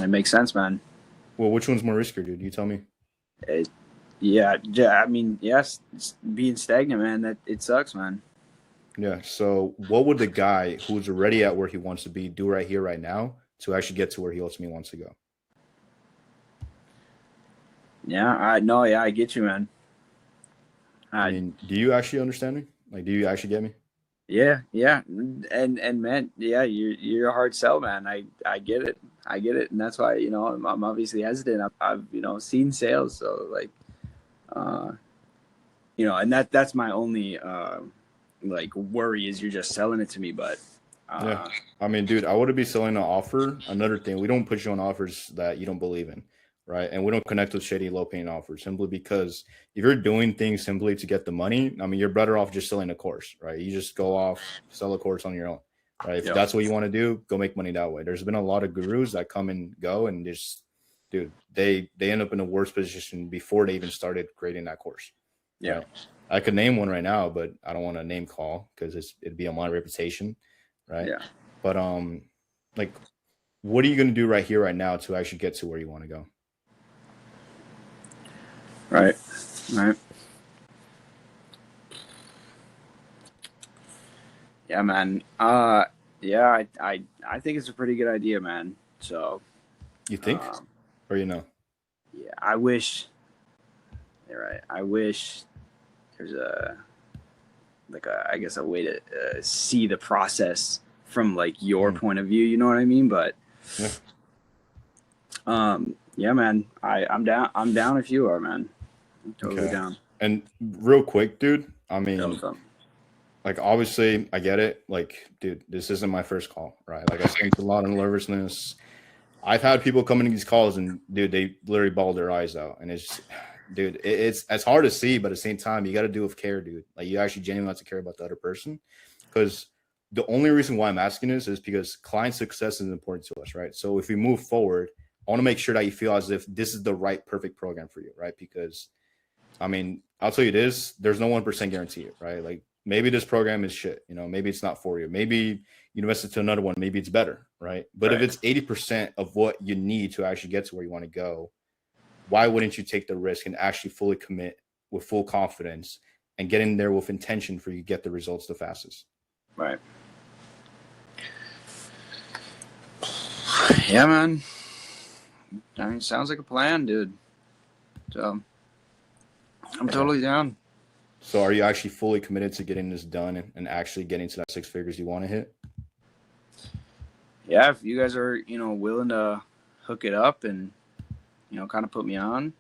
it makes sense, man. Well, which one's more riskier, dude? You tell me. Yeah. I mean, yes, being stagnant, man, that it sucks, man. Yeah. So, what would the guy who's already at where he wants to be do right here, right now, to actually get to where he ultimately wants to go? Yeah, I get you, man. I mean, do you actually understand me? Like, do you actually get me? Yeah, and man, yeah, you're a hard sell, man. I get it, and that's why I'm obviously hesitant. I've seen sales, so like, and that's my only like worry is you're just selling it to me, but yeah, I mean, dude, I wouldn't be selling an offer. Another thing, we don't put you on offers that you don't believe in, right? And we don't connect with shady, low-paying offers simply because if you're doing things simply to get the money, I mean, you're better off just selling a course, right? You just go off, sell a course on your own, right? If that's what you want to do, go make money that way. There's been a lot of gurus that come and go, and just, dude, they end up in a worse position before they even started creating that course. Yeah, right? I could name one right now, but I don't want to name call because it'd be on my reputation. Right. Yeah. But like, what are you going to do right here, right now to actually get to where you want to go? Right. Yeah, man. Yeah, I think it's a pretty good idea, man. So. You think, or Yeah, I wish. You're right. I wish there's I guess a way to see the process from like your point of view, you know what I mean? But yeah, man, I'm down if you are, man. I'm totally down. And real quick, dude, I mean, like obviously I get it. Like, dude, this isn't my first call, right? Like I spent a lot of nervousness. I've had people come into these calls and dude, they literally ball their eyes out, and it's dude, it's hard to see, but at the same time, you got to do it with care, dude. Like you actually genuinely have to care about the other person, because the only reason why I'm asking this is because client success is important to us, right? So if we move forward, I want to make sure that you feel as if this is the right, perfect program for you, right? Because I mean, I'll tell you this: there's no 1% guarantee, right? Like maybe this program is shit, maybe it's not for you. Maybe you invest into another one, maybe it's better, right? But if Right. it's 80% of what you need to actually get to where you want to go, why wouldn't you take the risk and actually fully commit with full confidence and get in there with intention for you to get the results the fastest? Right. Yeah, man. I mean, sounds like a plan, dude. So I'm totally down. So are you actually fully committed to getting this done and actually getting to that 6 figures you want to hit? Yeah, if you guys are, willing to hook it up and, kind of put me on,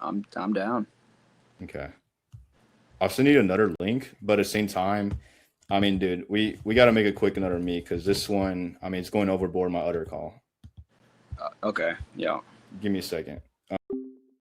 I'm down. Okay. I'll send you another link, but at the same time, I mean, dude, we got to make it quick another meet because this one, I mean, it's going overboard my other call. Okay. Yeah. Give me a second.